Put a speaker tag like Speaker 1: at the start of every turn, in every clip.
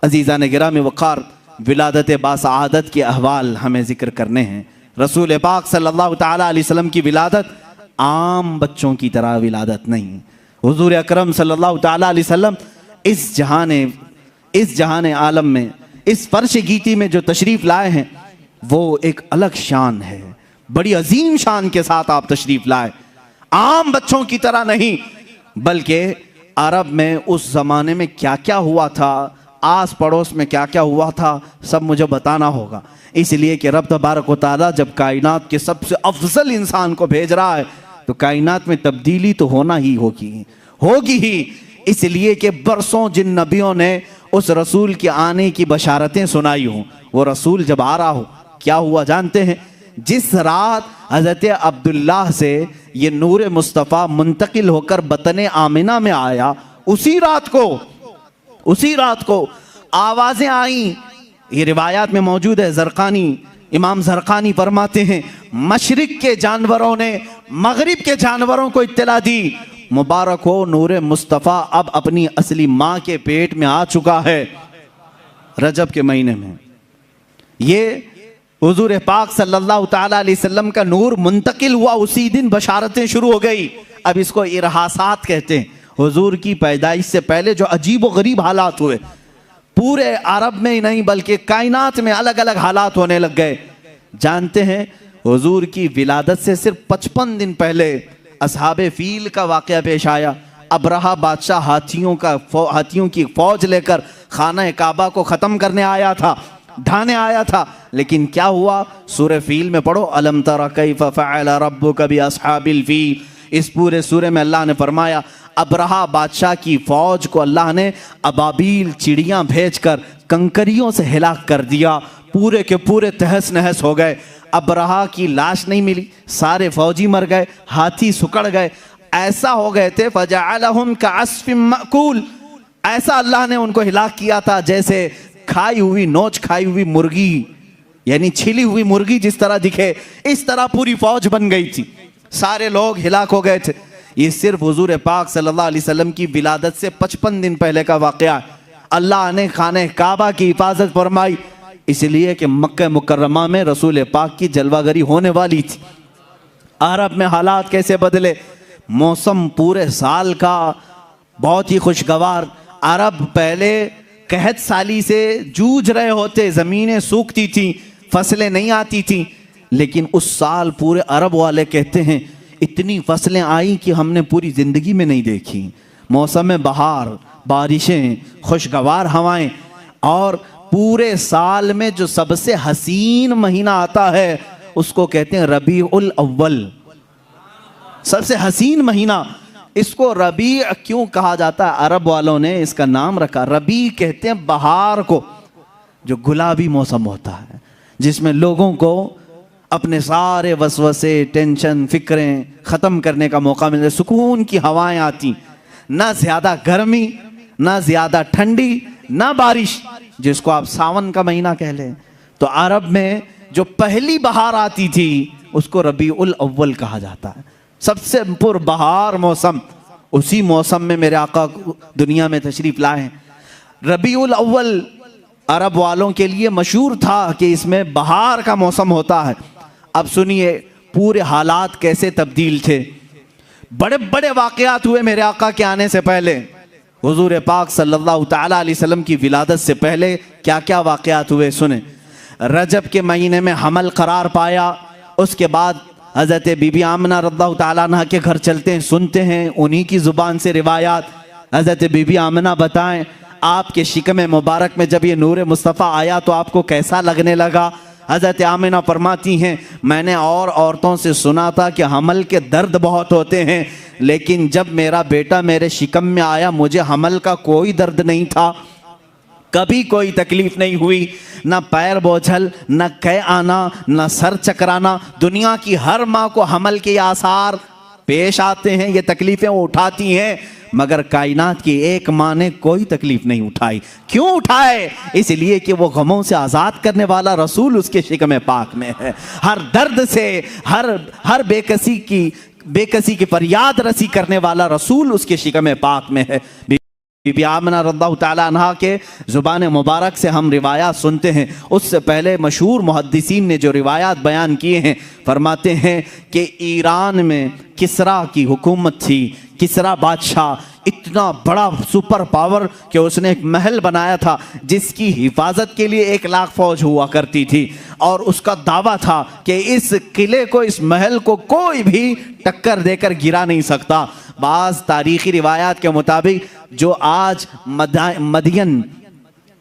Speaker 1: अजीज़ान गिरामी वक़ार, विलादत बासआदत के अहवाल हमें ज़िक्र करने हैं। रसूल पाक सल्लल्लाहु ताला अलैहि वसल्लम की विलादत आम बच्चों की तरह विलादत नहीं। हुज़ूर अकरम सल्लल्लाहु ताला अलैहि वसल्लम इस जहान आलम में, इस फर्श गीती में जो तशरीफ़ लाए हैं वो एक अलग शान है। बड़ी अजीम शान के साथ आप तशरीफ़ लाए, आम बच्चों की तरह नहीं, बल्कि अरब में उस ज़माने में क्या क्या हुआ था, आस पड़ोस में क्या क्या हुआ था, सब मुझे बताना होगा। इसलिए कि रब तबारक व तआला जब कायनात के सबसे अफजल इंसान को भेज रहा है तो कायनात में तब्दीली तो होना ही होगी ही। इसलिए कि बरसों जिन नबियों ने उस रसूल के आने की बशारतें सुनाई हों, वो रसूल जब आ रहा हो क्या हुआ जानते हैं? जिस रात हज़रत अब्दुल्लाह से ये नूर मुस्तफ़ा मुंतकिल होकर बतन आमिना में आया, उसी रात को आवाज़ें आईं। ये रिवायात में मौजूद है। इमाम ज़रक़ानी फरमाते हैं, मशरिक़ के जानवरों ने मगरिब के जानवरों को इत्तला दी, मुबारक हो नूर मुस्तफ़ा अब अपनी असली माँ के पेट में आ चुका है। रजब के महीने में ये हुज़ूर पाक सल्लल्लाहु ताला अलैहि वसल्लम का नूर मुंतकिल हुआ, उसी दिन बशारतें शुरू हो गई। अब इसको इरहासात कहते हैं। हुज़ूर की पैदाइश से पहले जो अजीब व गरीब हालात हुए, पूरे अरब में ही नहीं बल्कि कायनात में अलग अलग हालात होने लग गए। जानते हैं हुज़ूर की विलादत से सिर्फ 55 दिन पहले असहाबे फील का वाक़या पेश आया। अबरहा बादशाह हाथियों की फौज लेकर खाना काबा को ख़त्म करने आया था, ढाने आया था। लेकिन क्या हुआ? सूरह फील में पढ़ो, अलम तरा कैफ़ फ़अल रब्बुका बि अस्हाबिल फील। इस पूरे सूरह में अल्लाह ने फरमाया अबरहा बादशाह की फौज को अल्लाह ने अबाबील चिड़ियाँ भेजकर कंकरियों से हिलाक कर दिया। पूरे के पूरे तहस नहस हो गए। अबरहा की लाश नहीं मिली, सारे फौजी मर गए, हाथी सुकड़ गए, ऐसा हो गए थे फजअलहुम कअस्फिम मअकूल। ऐसा अल्लाह ने उनको हिलाक किया था जैसे नोच खाई हुई मुर्गी, यानी छिली हुई मुर्गी जिस तरह दिखे, इस तरह पूरी फौज बन गई थी, सारे लोग हिलाक हो गए थे। ये सिर्फ हुजूर पाक सल्लल्लाहु अलैहि वसल्लम की विलादत से 55 दिन पहले का वाक़या। अल्लाह ने खाने काबा की हिफाजत फरमाई, इसलिए कि मक्का मुकर्रमा में रसूल पाक की जलवागरी होने वाली थी। अरब में हालात कैसे बदले, मौसम पूरे साल का बहुत ही खुशगवार। अरब पहले कहत साली से जूझ रहे होते, ज़मीनें सूखती थी, फसलें नहीं आती थी, लेकिन उस साल पूरे अरब वाले कहते हैं इतनी फसलें आई कि हमने पूरी ज़िंदगी में नहीं देखी। मौसम में बहार, बारिशें, खुशगवार हवाएं, और पूरे साल में जो सबसे हसीन महीना आता है उसको कहते हैं रबीउल अव्वल, सबसे हसीन महीना। इसको रबी क्यों कहा जाता है? अरब वालों ने इसका नाम रखा, रबी कहते हैं बहार को, जो गुलाबी मौसम होता है जिसमें लोगों को अपने सारे वसवसे, टेंशन, फिक्रें ख़त्म करने का मौका मिलता है। सुकून की हवाएं आती, ना ज़्यादा गर्मी, ना ज़्यादा ठंडी, ना बारिश, जिसको आप सावन का महीना कह लें। तो अरब में जो पहली बहार आती थी उसको रबीउल अव्वल कहा जाता है, सबसे पुरबहार मौसम। उसी मौसम में मेरे आका दुनिया में तशरीफ़ लाए हैं। रबीउल अव्वल अरब वालों के लिए मशहूर था कि इसमें बहार का मौसम होता है। अब सुनिए पूरे हालात कैसे तब्दील थे। बड़े बड़े वाक़यात हुए मेरे आका के आने से पहले। हुजूर पाक सल्लल्लाहु ताला अलैहि वसल्लम की विलादत से पहले क्या क्या वाक़यात हुए सुने। रजब के महीने में हमल करार पाया। उसके बाद हज़रत बीबी आमना रज़ियल्लाहु ताला अन्हा के घर चलते हैं, सुनते हैं उन्हीं की ज़ुबान से रिवायात। हज़रत बीबी आमना बताएं आपके शिकम मुबारक में जब ये नूर मुस्तफ़ा आया तो आपको कैसा लगने लगा? हज़रत आमिना फरमाती हैं मैंने और औरतों से सुना था कि हमल के दर्द बहुत होते हैं, लेकिन जब मेरा बेटा मेरे शिकम में आया मुझे हमल का कोई दर्द नहीं था, कभी कोई तकलीफ नहीं हुई, ना पैर बोझल, ना कै आना, ना सर चकराना। दुनिया की हर माँ को हमल के आसार पेश आते हैं, ये तकलीफ़ें उठाती हैं, मगर कायनात की एक माँ ने कोई तकलीफ नहीं उठाई। क्यों उठाए? इसलिए कि वो गमों से आज़ाद करने वाला रसूल उसके शिकम पाक में है। हर दर्द से, हर बेकसी की फरियाद रसी करने वाला रसूल उसके शिकम पाक में है। बीबी आमना रज़ियल्लाहु ताला अन्हा के ज़ुबान मुबारक से हम रिवायात सुनते हैं। उससे पहले मशहूर मुहद्दिसीन ने जो रिवायात बयान किए हैं, फरमाते हैं कि ईरान में किसरा की हुकूमत थी। किसरा बादशाह इतना बड़ा सुपर पावर कि उसने एक महल बनाया था जिसकी हिफाजत के लिए 1 लाख फौज हुआ करती थी, और उसका दावा था कि इस किले को, इस महल को कोई भी टक्कर देकर गिरा नहीं सकता। बाज़ तारीख़ी रिवायात के मुताबिक जो आज मदियन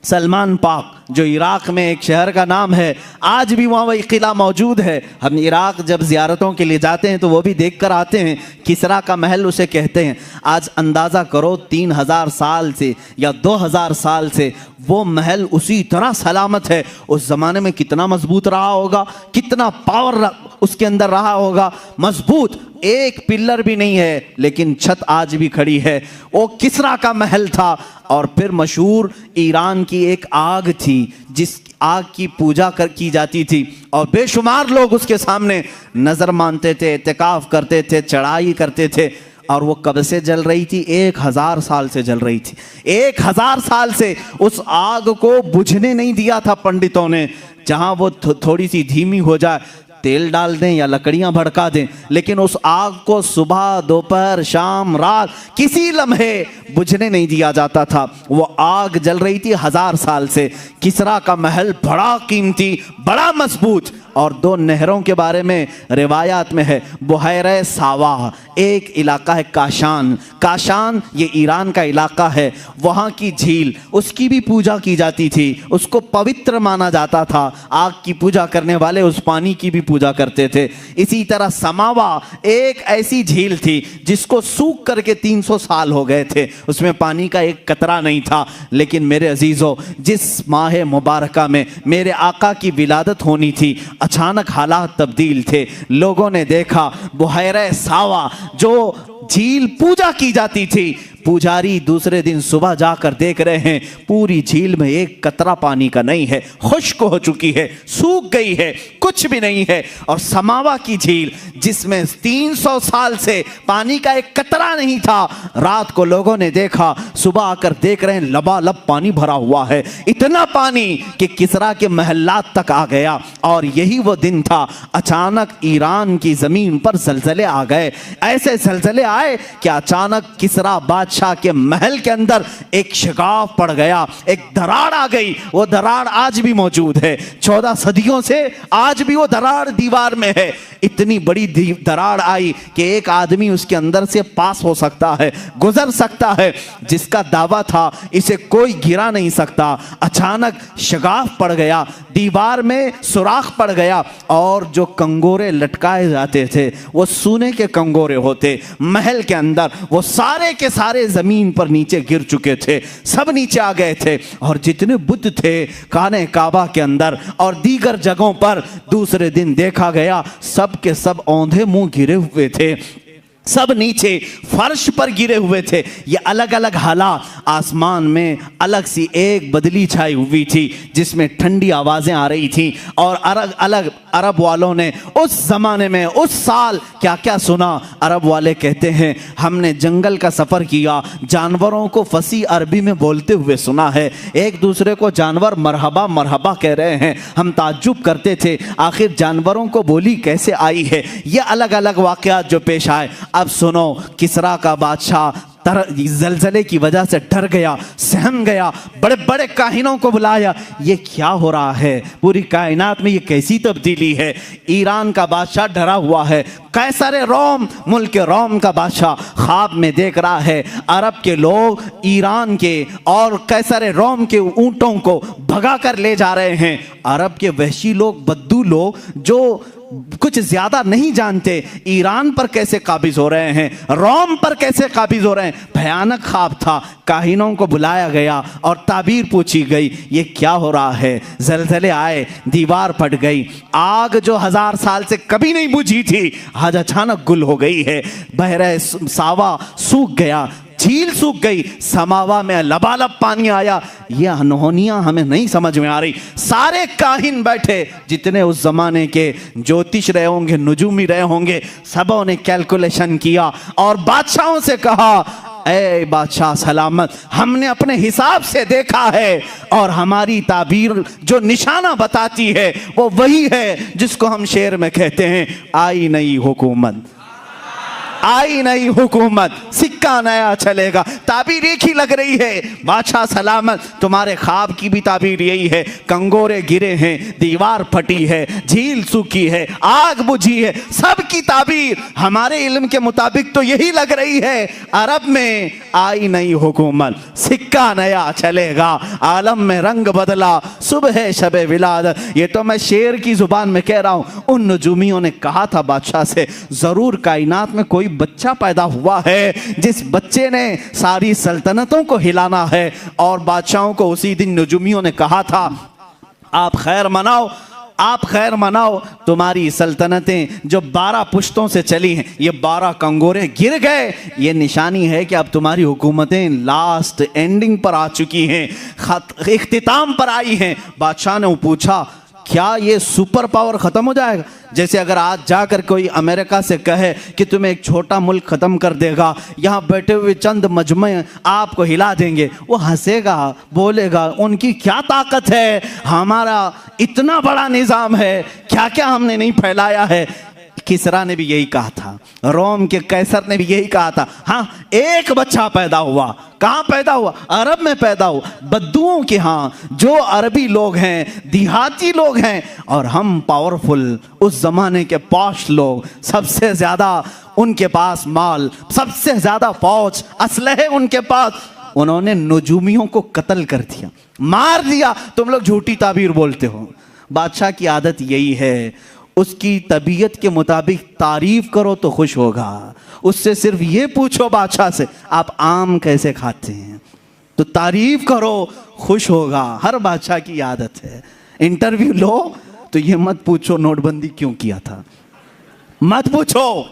Speaker 1: सलमान पाक, जो इराक़ में एक शहर का नाम है, आज भी वहाँ वही किला मौजूद है। हम इराक़ जब ज़ियारतों के लिए जाते हैं तो वो भी देख कर आते हैं। किसरा का महल उसे कहते हैं। आज अंदाज़ा करो 3000 साल से या 2000 साल से वो महल उसी तरह सलामत है। उस ज़माने में कितना मजबूत रहा होगा, कितना पावर उसके अंदर रहा होगा। मजबूत, एक पिलर भी नहीं है, लेकिन छत आज भी खड़ी है। वो किसरा का महल था। और फिर मशहूर ईरान की एक आग थी जिस आग की पूजा की जाती थी, और बेशुमार लोग उसके सामने नज़र मानते थे, इत्तिकाफ करते थे, चढ़ाई करते थे। और वो कब से जल रही थी? 1000 साल से जल रही थी। 1000 साल से उस आग को बुझने नहीं दिया था पंडितों ने। जहाँ वो थोड़ी सी धीमी हो जाए, तेल डाल दें या लकड़ियां भड़का दें, लेकिन उस आग को सुबह, दोपहर, शाम, रात किसी लम्हे बुझने नहीं दिया जाता था। वो आग जल रही थी 1000 साल से। किसरा का महल बड़ा कीमती, बड़ा मजबूत। और 2 नहरों के बारे में रिवायात में है। बुहैरे सावा एक इलाका है, काशान। काशान ये ईरान का इलाका है। वहाँ की झील, उसकी भी पूजा की जाती थी, उसको पवित्र माना जाता था। आग की पूजा करने वाले उस पानी की भी पूजा करते थे। इसी तरह समावा एक ऐसी झील थी जिसको सूख करके 300 साल हो गए थे, उसमें पानी का एक कतरा नहीं था। लेकिन मेरे अजीज़ों, जिस माह मुबारका में मेरे आका की विलादत होनी थी, अचानक हालात तब्दील थे। लोगों ने देखा बुहैरे सावा, जो झील पूजा की जाती थी, पुजारी दूसरे दिन सुबह जाकर देख रहे हैं पूरी झील में एक कतरा पानी का नहीं है, खुश्क हो चुकी है, सूख गई है, कुछ भी नहीं है। और समावा की झील जिसमें 300 साल से पानी का एक कतरा नहीं था, रात को लोगों ने देखा, सुबह आकर देख रहे हैं लबालब पानी भरा हुआ है। इतना पानी कि किसरा के महल्लात तक आ गया। और यही वो दिन था, अचानक ईरान की जमीन पर जलजले आ गए। ऐसे जलजले आए कि अचानक किसरा बादशाह के महल के अंदर एक शिगाफ पड़ गया, एक दरार आ गई। वो दरार आज भी मौजूद है, 14 सदियों से आज भी वो दरार दीवार में है। इतनी बड़ी दरार आई कि एक आदमी उसके अंदर से पास हो सकता है, गुजर सकता है, जिसका दावा था इसे कोई गिरा नहीं सकता। अचानक शिगाफ पड़ गया, दीवार में सुराख पड़ गया, और जो कंगोरे लटकाए जाते थे वो सोने के कंगोरे होते। महल के अंदर वो सारे के सारे जमीन पर नीचे गिर चुके थे, सब नीचे आ गए थे। और जितने बुत थे खाने काबा के अंदर और दीगर जगहों पर, दूसरे दिन देखा गया सब के सब औंधे मुंह गिरे हुए थे, सब नीचे फर्श पर गिरे हुए थे। ये अलग अलग हालात, आसमान में अलग सी एक बदली छाई हुई थी जिसमें ठंडी आवाज़ें आ रही थी। और अलग अलग अरब वालों ने उस ज़माने में, उस साल क्या क्या सुना। अरब वाले कहते हैं हमने जंगल का सफ़र किया, जानवरों को फसी अरबी में बोलते हुए सुना है, एक दूसरे को जानवर मरहबा मरहबा कह रहे हैं। हम ताज्जुब करते थे आखिर जानवरों को बोली कैसे आई है। ये अलग अलग वाक़यात जो पेश आए। अब सुनो, किसरा का बादशाह जलजले की वजह से डर गया, सहम गया, बड़े बड़े काहिनों को बुलाया। ये क्या हो रहा है, पूरी कायनात में ये कैसी तब्दीली है। ईरान का बादशाह डरा हुआ है, कैसर रोम, मुल्क रोम का बादशाह ख्वाब में देख रहा है अरब के लोग ईरान के और कैसर रोम के ऊंटों को भगा कर ले जा रहे हैं। अरब के वहशी लोग, बद्दू लोग जो कुछ ज्यादा नहीं जानते, ईरान पर कैसे काबिज हो रहे हैं, रोम पर कैसे काबिज हो रहे हैं। भयानक ख्वाब था। काहिनों को बुलाया गया और ताबीर पूछी गई, ये क्या हो रहा है। जलजले आए, दीवार फट गई, आग जो 1000 साल से कभी नहीं बुझी थी आज अचानक गुल हो गई है। बहरे सावा सूख गया, झील सूख गई, समावा में लबालब पानी आया। ये अनहोनियां हमें नहीं समझ में आ रही। सारे काहिन बैठे, जितने उस जमाने के ज्योतिष रहे होंगे, नुजूमी रहे होंगे, सबों ने कैलकुलेशन किया और बादशाहों से कहा ऐ बादशाह सलामत, हमने अपने हिसाब से देखा है और हमारी ताबीर जो निशाना बताती है वो वही है जिसको हम शेर में कहते हैं, आई नई हुकूमत, आई नई हुकूमत, सिक्का नया चलेगा। ताबीर एक ही लग रही है। बादशाह सलामत, तुम्हारे ख्वाब की भी ताबीर यही है। कंगोरे गिरे हैं, दीवार फटी है, झील सूखी है, आग बुझी है, सब की ताबीर हमारे इल्म के मुताबिक तो यही लग रही है। अरब में आई नई हुकूमत, सिक्का नया चलेगा, आलम में रंग बदला, सुबह शबे विलादत। ये तो मैं शेर की जुबान में कह रहा हूं। उन नजूमियों ने कहा था बादशाह से, जरूर कायनात में कोई बच्चा पैदा हुआ है जिस बच्चे ने सारी सल्तनतों को हिलाना है। और बादशाहों को उसी दिन नजूमियों ने कहा था, आप खैर मनाओ, आप खैर मनाओ, तुम्हारी सल्तनतें जो 12 पुश्तों से चली हैं, ये 12 कंगोरे गिर गए। ये निशानी है कि अब तुम्हारी हुकूमतें लास्ट एंडिंग पर आ चुकी हैं, इख्तिताम पर आई हैं। बादशाह ने पूछा, क्या ये सुपर पावर खत्म हो जाएगा? जैसे अगर आज जाकर कोई अमेरिका से कहे कि तुम्हें एक छोटा मुल्क खत्म कर देगा, यहाँ बैठे हुए चंद मजमे आपको हिला देंगे, वो हंसेगा, बोलेगा उनकी क्या ताकत है, हमारा इतना बड़ा निज़ाम है, क्या क्या हमने नहीं फैलाया है। किसरा ने भी यही कहा था, रोम के कैसर ने भी यही कहा था। हाँ, एक बच्चा पैदा हुआ, कहाँ पैदा हुआ? अरब में पैदा हुआ, बद्दुओं के यहाँ, जो अरबी लोग हैं, देहाती लोग हैं, और हम पावरफुल, उस जमाने के पॉश लोग, सबसे ज्यादा उनके पास माल, सबसे ज्यादा फौज, असलहे उनके पास। उन्होंने नजूमियों को कत्ल कर दिया, मार दिया। तुम लोग झूठी ताबीर बोलते हो। बादशाह की आदत यही है, उसकी तबीयत के मुताबिक तारीफ करो तो खुश होगा। उससे सिर्फ ये पूछो बादशाह से, आप आम कैसे खाते हैं, तो तारीफ करो, खुश होगा। हर बादशाह की आदत है। इंटरव्यू लो तो ये मत पूछो नोटबंदी क्यों किया था, मत पूछो,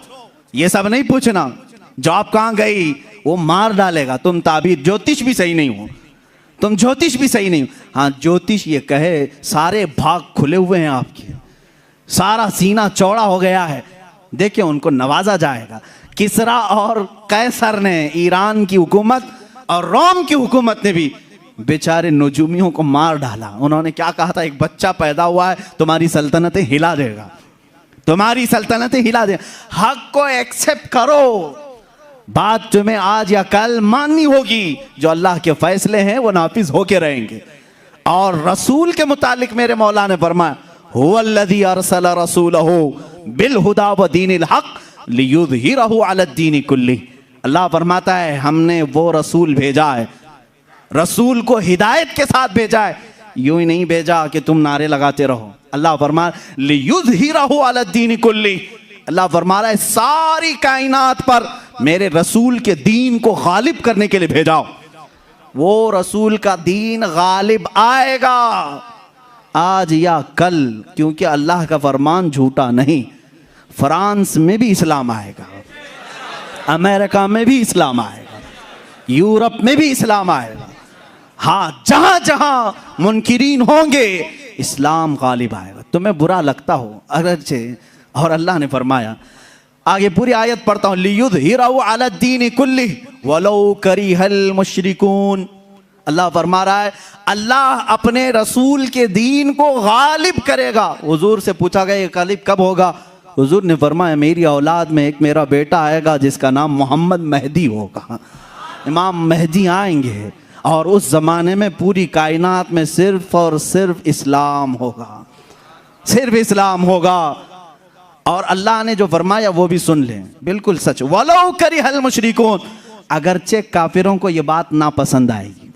Speaker 1: ये सब नहीं पूछना। जॉब कहाँ गई, वो मार डालेगा। तुम ताबीर, ज्योतिष भी सही नहीं हो, तुम ज्योतिष भी सही नहीं हो। हाँ, ज्योतिष ये कहे सारे भाग खुले हुए हैं आपके, सारा सीना चौड़ा हो गया है, देखिए उनको नवाजा जाएगा। किसरा और कैसर ने, ईरान की हुकूमत और रोम की हुकूमत ने भी बेचारे नजूमियों को मार डाला। उन्होंने क्या कहा था, एक बच्चा पैदा हुआ है, तुम्हारी सल्तनतें हिला देगा, तुम्हारी सल्तनतें हिला देगा। हक को एक्सेप्ट करो, बात तुम्हें आज या कल माननी होगी। जो अल्लाह के फैसले हैं वो नाफिज होके रहेंगे। और रसूल के मुतालिक मेरे मौला ने फरमाया, हुवल्लज़ी अरसल रसूलहू बिलहुदा व दीनिल हक लियुज़हिरहू अलद्दीनि कुल्ली। अल्लाह फरमाता है, हमने वो रसूल भेजा है, रसूल को हिदायत के साथ भेजा है, यूं ही नहीं भेजा कि तुम नारे लगाते रहो। अल्लाह फरमा लियुज़हिरहू अलद्दीनि कुल्ली। अल्लाह फरमा रहा है, सारी कायनात पर मेरे रसूल के दीन को गालिब करने के लिए भेजाओ। वो रसूल का दीन गालिब आएगा आज या कल, क्योंकि अल्लाह का फरमान झूठा नहीं। फ्रांस में भी इस्लाम आएगा, अमेरिका में भी इस्लाम आएगा, यूरोप में भी इस्लाम आएगा। हाँ, जहां जहां मुनकिरीन होंगे इस्लाम गालिब आएगा। तुम्हें बुरा लगता हो अगरचे, और अल्लाह ने फरमाया, आगे पूरी आयत पढ़ता हूं, लियुज़हिरहू अलद्दीनि कुल्ली वलौ करिहल मुशरिकून। अल्लाह फरमा रहा है, अल्लाह अपने रसूल के दीन को गालिब करेगा। हुजूर से पूछा गया, ये गालिब कब होगा? हुजूर ने फरमाया, मेरी औलाद में एक मेरा बेटा आएगा जिसका नाम मोहम्मद मेहदी होगा। इमाम मेहदी आएंगे और उस जमाने में पूरी कायनात में सिर्फ और सिर्फ इस्लाम होगा, सिर्फ इस्लाम होगा। और अल्लाह ने जो फरमाया वो भी सुन लें, बिल्कुल सच। वलौ करिहल मुशरिकून, अगरचे काफिरों को ये बात नापसंद आएगी,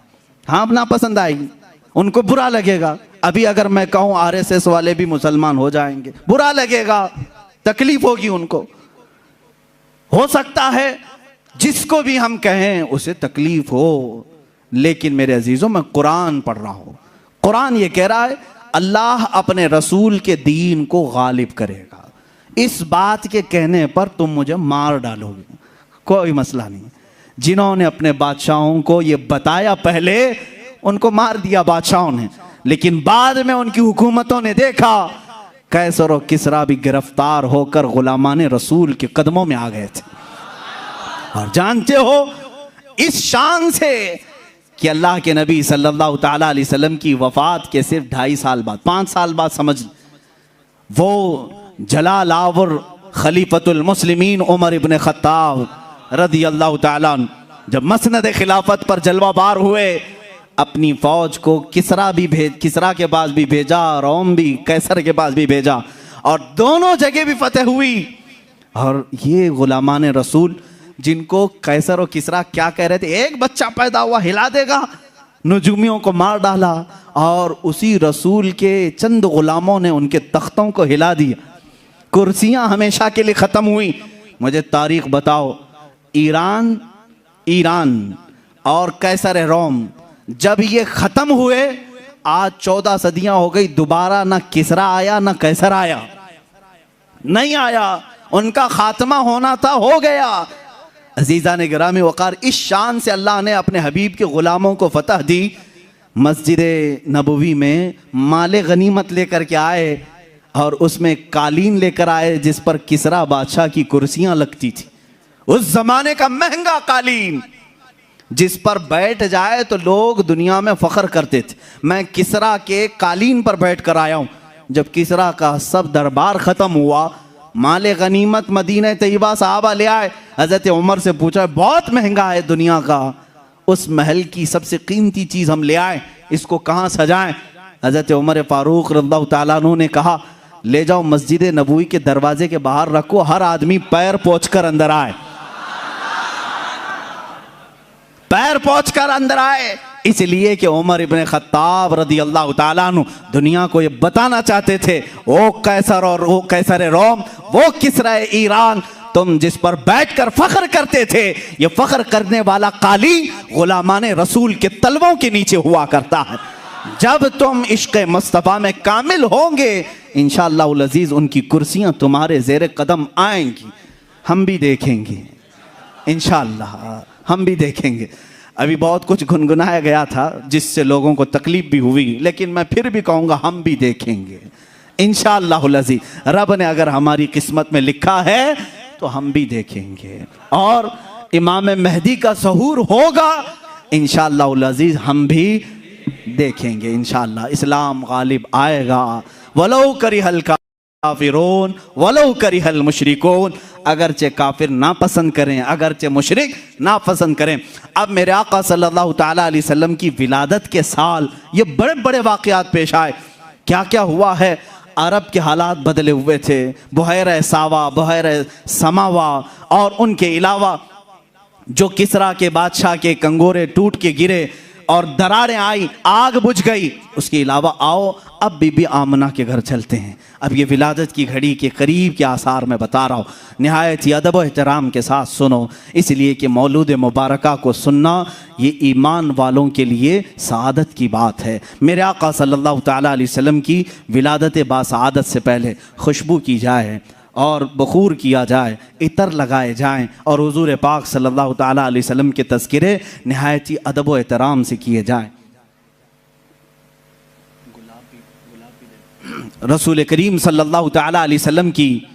Speaker 1: हाँ नापसंद आएगी, उनको बुरा लगेगा। अभी अगर मैं कहूं आरएसएस वाले भी मुसलमान हो जाएंगे, बुरा लगेगा, तकलीफ होगी उनको। हो सकता है जिसको भी हम कहें उसे तकलीफ हो, लेकिन मेरे अजीजों, मैं कुरान पढ़ रहा हूं। कुरान ये कह रहा है, अल्लाह अपने रसूल के दीन को गालिब करेगा। इस बात के कहने पर तुम मुझे मार डालोगे, कोई मसला नहीं। जिन्होंने अपने बादशाहों को ये बताया, पहले उनको मार दिया बादशाहों ने, लेकिन बाद में उनकी हुकूमतों ने देखा, कैसर और किसरा भी गिरफ्तार होकर गुलामाने रसूल के कदमों में आ गए थे। और जानते हो, इस शान से कि अल्लाह के नबी सल्लल्लाहु ताला अलैहि वसल्लम की वफात के सिर्फ 2.5 साल बाद, 5 साल बाद समझ, वो जलाल आवर खलीफतुल मुस्लिमीन उमर इब्न खत्ताब रदी अल्लाह ताला जब मसनद खिलाफत पर जलवाबार हुए, अपनी फौज को किसरा के पास भी भेजा, रोम भी कैसर के पास भी भेजा, और दोनों जगह भी फतेह हुई। और ये गुलामान रसूल जिनको कैसर और किसरा क्या कह रहे थे, एक बच्चा पैदा हुआ हिला देगा, नजूमियों को मार डाला, और उसी रसूल के चंद गुलामों ने उनके तख्तों को हिला दिया, कुर्सियां हमेशा के लिए ख़त्म हुई। मुझे तारीख बताओ, ईरान और कैसर रोम जब ये ख़त्म हुए, आज 14 सदियां हो गई, दोबारा ना किसरा आया ना कैसर आया, नहीं आया। उनका खात्मा होना था, हो गया। अजीज़ा ने गिरामी वक़ार, इस शान से अल्लाह ने अपने हबीब के ग़ुलामों को फतह दी। मस्जिद नबवी में माले गनीमत लेकर के आए और उसमें कालीन लेकर आए जिस पर किसरा बादशाह की कुर्सियां लगती थी, उस जमाने का महंगा कालीन जिस पर बैठ जाए तो लोग दुनिया में फ़ख्र करते थे। मैं किसरा के कालीन पर बैठ कर आया हूँ। जब किसरा का सब दरबार ख़त्म हुआ, माले गनीमत मदीना तैयबा सहाबा ले आए, हज़रत उमर से पूछा बहुत महंगा है दुनिया का, उस महल की सबसे कीमती चीज़ हम ले आए, इसको कहाँ सजाएं? हज़रत उमर फ़ारूक रज़ियल्लाहु ताला अन्हु ने कहा ले जाओ मस्जिद नबवी के दरवाजे के बाहर रखो, हर आदमी पैर पोंछ कर अंदर आए, पैर पोंछ कर अंदर आए। इसलिए कि उमर इब्न खत्ताब रदी अल्लाह ताला अन्हु दुनिया को ये बताना चाहते थे, ओ कैसर और वो कैसर रोम, वो किसरा ईरान, तुम जिस पर बैठकर फख्र करते थे, ये फख्र करने वाला कालीन गुलामान रसूल के तलवों के नीचे हुआ करता है। जब तुम इश्क़ मुस्तफ़ा में कामिल होंगे, इंशाअल्लाह उल अज़ीज़ उनकी कुर्सियां तुम्हारे ज़ेरे कदम आएंगी, हम भी देखेंगे, इंशाअल्लाह हम भी देखेंगे। अभी बहुत कुछ गुनगुनाया गया था जिससे लोगों को तकलीफ भी हुई, लेकिन मैं फिर भी कहूँगा हम भी देखेंगे इंशाअल्लाहुल अज़ीज़। रब ने अगर हमारी किस्मत में लिखा है तो हम भी देखेंगे, और इमाम मेहदी का ज़हूर होगा इंशाअल्लाहुल अज़ीज़, हम भी देखेंगे इंशाअल्लाह। इस्लाम गालिब आएगा, वलो करिहल काफिरून वलो करिहल मुशरिकून, अगरचे काफिर ना पसंद करें, अगरचे मुशरिक ना पसंद करें। अब मेरे आका सल्लल्लाहु ताला अलैहि वसल्लम की विलादत के साल ये बड़े बड़े वाक़यात पेश आए। क्या क्या हुआ है? अरब के हालात बदले हुए थे, बुहैर सावा, बुहैर समावा, और उनके अलावा जो किसरा के बादशाह के कंगोरे टूट के गिरे और दरारें आई, आग बुझ गई। उसके अलावा आओ अब बीबी आमना के घर चलते हैं। अब ये विलादत की घड़ी के करीब के आसार मैं बता रहा हूँ, नहायत ही अदब व एहतराम के साथ सुनो, इसलिए कि मौलूद मुबारका को सुनना ये ईमान वालों के लिए सआदत की बात है। मेरे आका सल्लल्लाहु ताला अलैहि वसल्लम की विलादत बासआदत से पहले खुशबू की जाए और बखूर किया जाए, इतर लगाए जाएं, और हुज़ूर पाक सल्लल्लाहु ताला अलैहि वसल्लम के तज़किरे नहायत ही अदब व एहतराम से किए जाएं। रसूल करीम सल्लल्लाहु ताला अलैहि वसल्लम की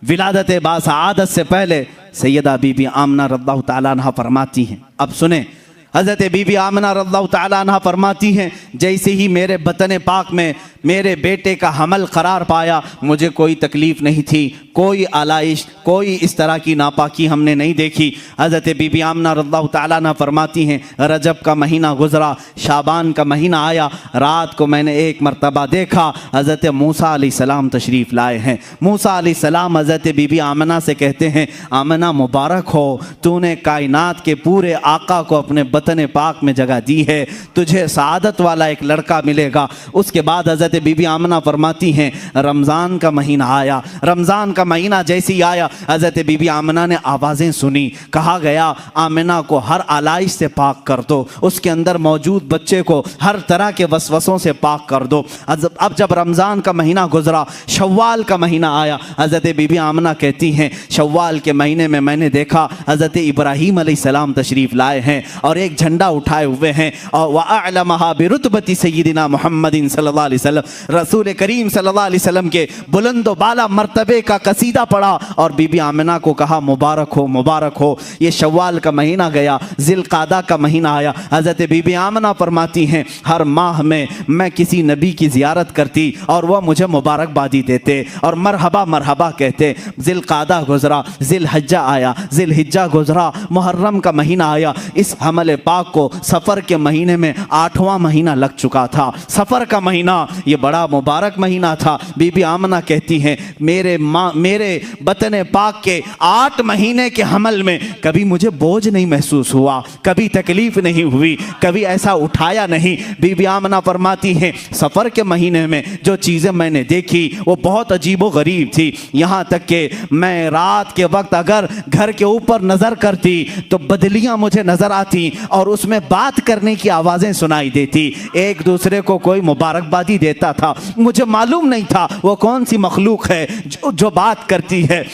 Speaker 1: विलादत बासआदत से पहले सैयदा बीबी आमना रज़ियल्लाहु ताला अन्हा फरमाती हैं, अब सुने, हज़रत बीबी आमना रज़ियल्लाहु ताला अन्हा फरमाती हैं, जैसे ही मेरे बतन पाक में मेरे बेटे का हमल करार पाया, मुझे कोई तकलीफ़ नहीं थी, कोई आलाइश, कोई इस तरह की नापाकी हमने नहीं देखी। हज़रत बीबी आमना रज़ियल्लाहु ताला अन्हा फरमाती हैं, रजब का महीना गुज़रा, शाबान का महीना आया, रात को मैंने एक मरतबा देखा हज़रत मूसा अलैहिस्सलाम तशरीफ़ लाए हैं। मूसा अलैहिस्सलाम हज़रत बीबी आमना से कहते हैं, आमना मुबारक हो, तूने कायनात के पूरे आका को अपने बतन पाक में जगह दी है, तुझे सआदत वाला एक लड़का मिलेगा। उसके बाद हज़रत बीबी आमना फरमाती हैं, रमज़ान का महीना आया, रमज़ान का महीना जैसे ही आया, हज़रत बीबी आमना ने आवाज़ें सुनी, कहा गया आमना को हर आलाइश से पाक कर दो, उसके अंदर मौजूद बच्चे को हर तरह के वसवसों से पाक कर दो। अब जब रमज़ान का महीना गुजरा, शव्वाल का महीना आया, हज़रत बीबी आमना कहती हैं, शव्वाल के महीने में मैंने देखा हज़रत इब्राहीम अलैहिस्सलाम तशरीफ़ लाए हैं और एक झंडा उठाए हुए हैं, और वअअलमहा बिरुतबती सय्यिदिना मुहम्मदिन सल्लल्लाहु अलैहि वसल्लम, रसूल करीम सल्लल्लाहु अलैहि वसल्लम के बुलंदो बाला मर्तबे का कसीदा पढ़ा और बीबी आमिना को कहा मुबारक हो, मुबारक हो। ये शव्वाल का महीना गया, जिलकादा का महीना आया। हज़रत बीबी आमिना फरमाती हैं हर माह में मैं किसी नबी की ज़ियारत करती और वह मुझे मुबारकबादी देते और मरहबा मरहबा कहते। जिलकादा गुजरा, जिलहज्जा आया, जिलहिज्जा गुजरा, मुहर्रम का महीना आया। इस हमल पाक को सफ़र के महीने में 8वां महीना लग चुका था। सफ़र का महीना ये बड़ा मुबारक महीना था। बीबी आमना कहती हैं मेरे बतन पाक के 8 महीने के हमल में कभी मुझे बोझ नहीं महसूस हुआ, कभी तकलीफ नहीं हुई, कभी ऐसा उठाया नहीं। बीबी आमना फरमाती हैं सफ़र के महीने में जो चीज़ें मैंने देखी वो बहुत अजीब व गरीब थी। यहाँ तक कि मैं रात के वक्त अगर घर के ऊपर नज़र करती तो बदलियाँ मुझे नज़र आती और उसमें बात करने की आवाज़ें सुनाई देती। एक दूसरे को कोई मुबारकबादी देता था। मुझे मालूम नहीं था वो कौन सी मखलूक है जो बात करती है।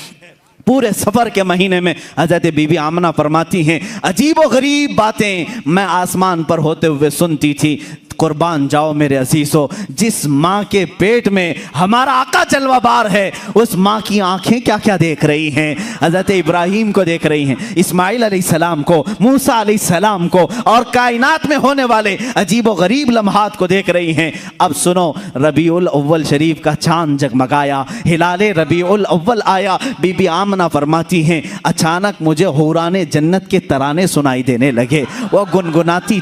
Speaker 1: पूरे सफ़र के महीने में हज़रत बीबी आमना फरमाती हैं अजीब व गरीब बातें मैं आसमान पर होते हुए सुनती थी। कुर्बान जाओ मेरे अजीज़ों, जिस माँ के पेट में हमारा आका जलवाबार है उस माँ की आंखें क्या क्या देख रही हैं। हज़रत इब्राहीम को देख रही हैं, इस्माइल अलैहिस्सलाम को, मूसा अलैहिस्सलाम को और कायनात में होने वाले अजीब व गरीब लम्हात को देख रही हैं। अब सुनो, रबीउल अव्वल शरीफ का चांद जगमगाया, हिलाले रबीउल अव्वल आया। बीबी आमना फरमाती हैं अचानक मुझे हुराने जन्नत के तराने सुनाई देने लगे। वो गुनगुनाती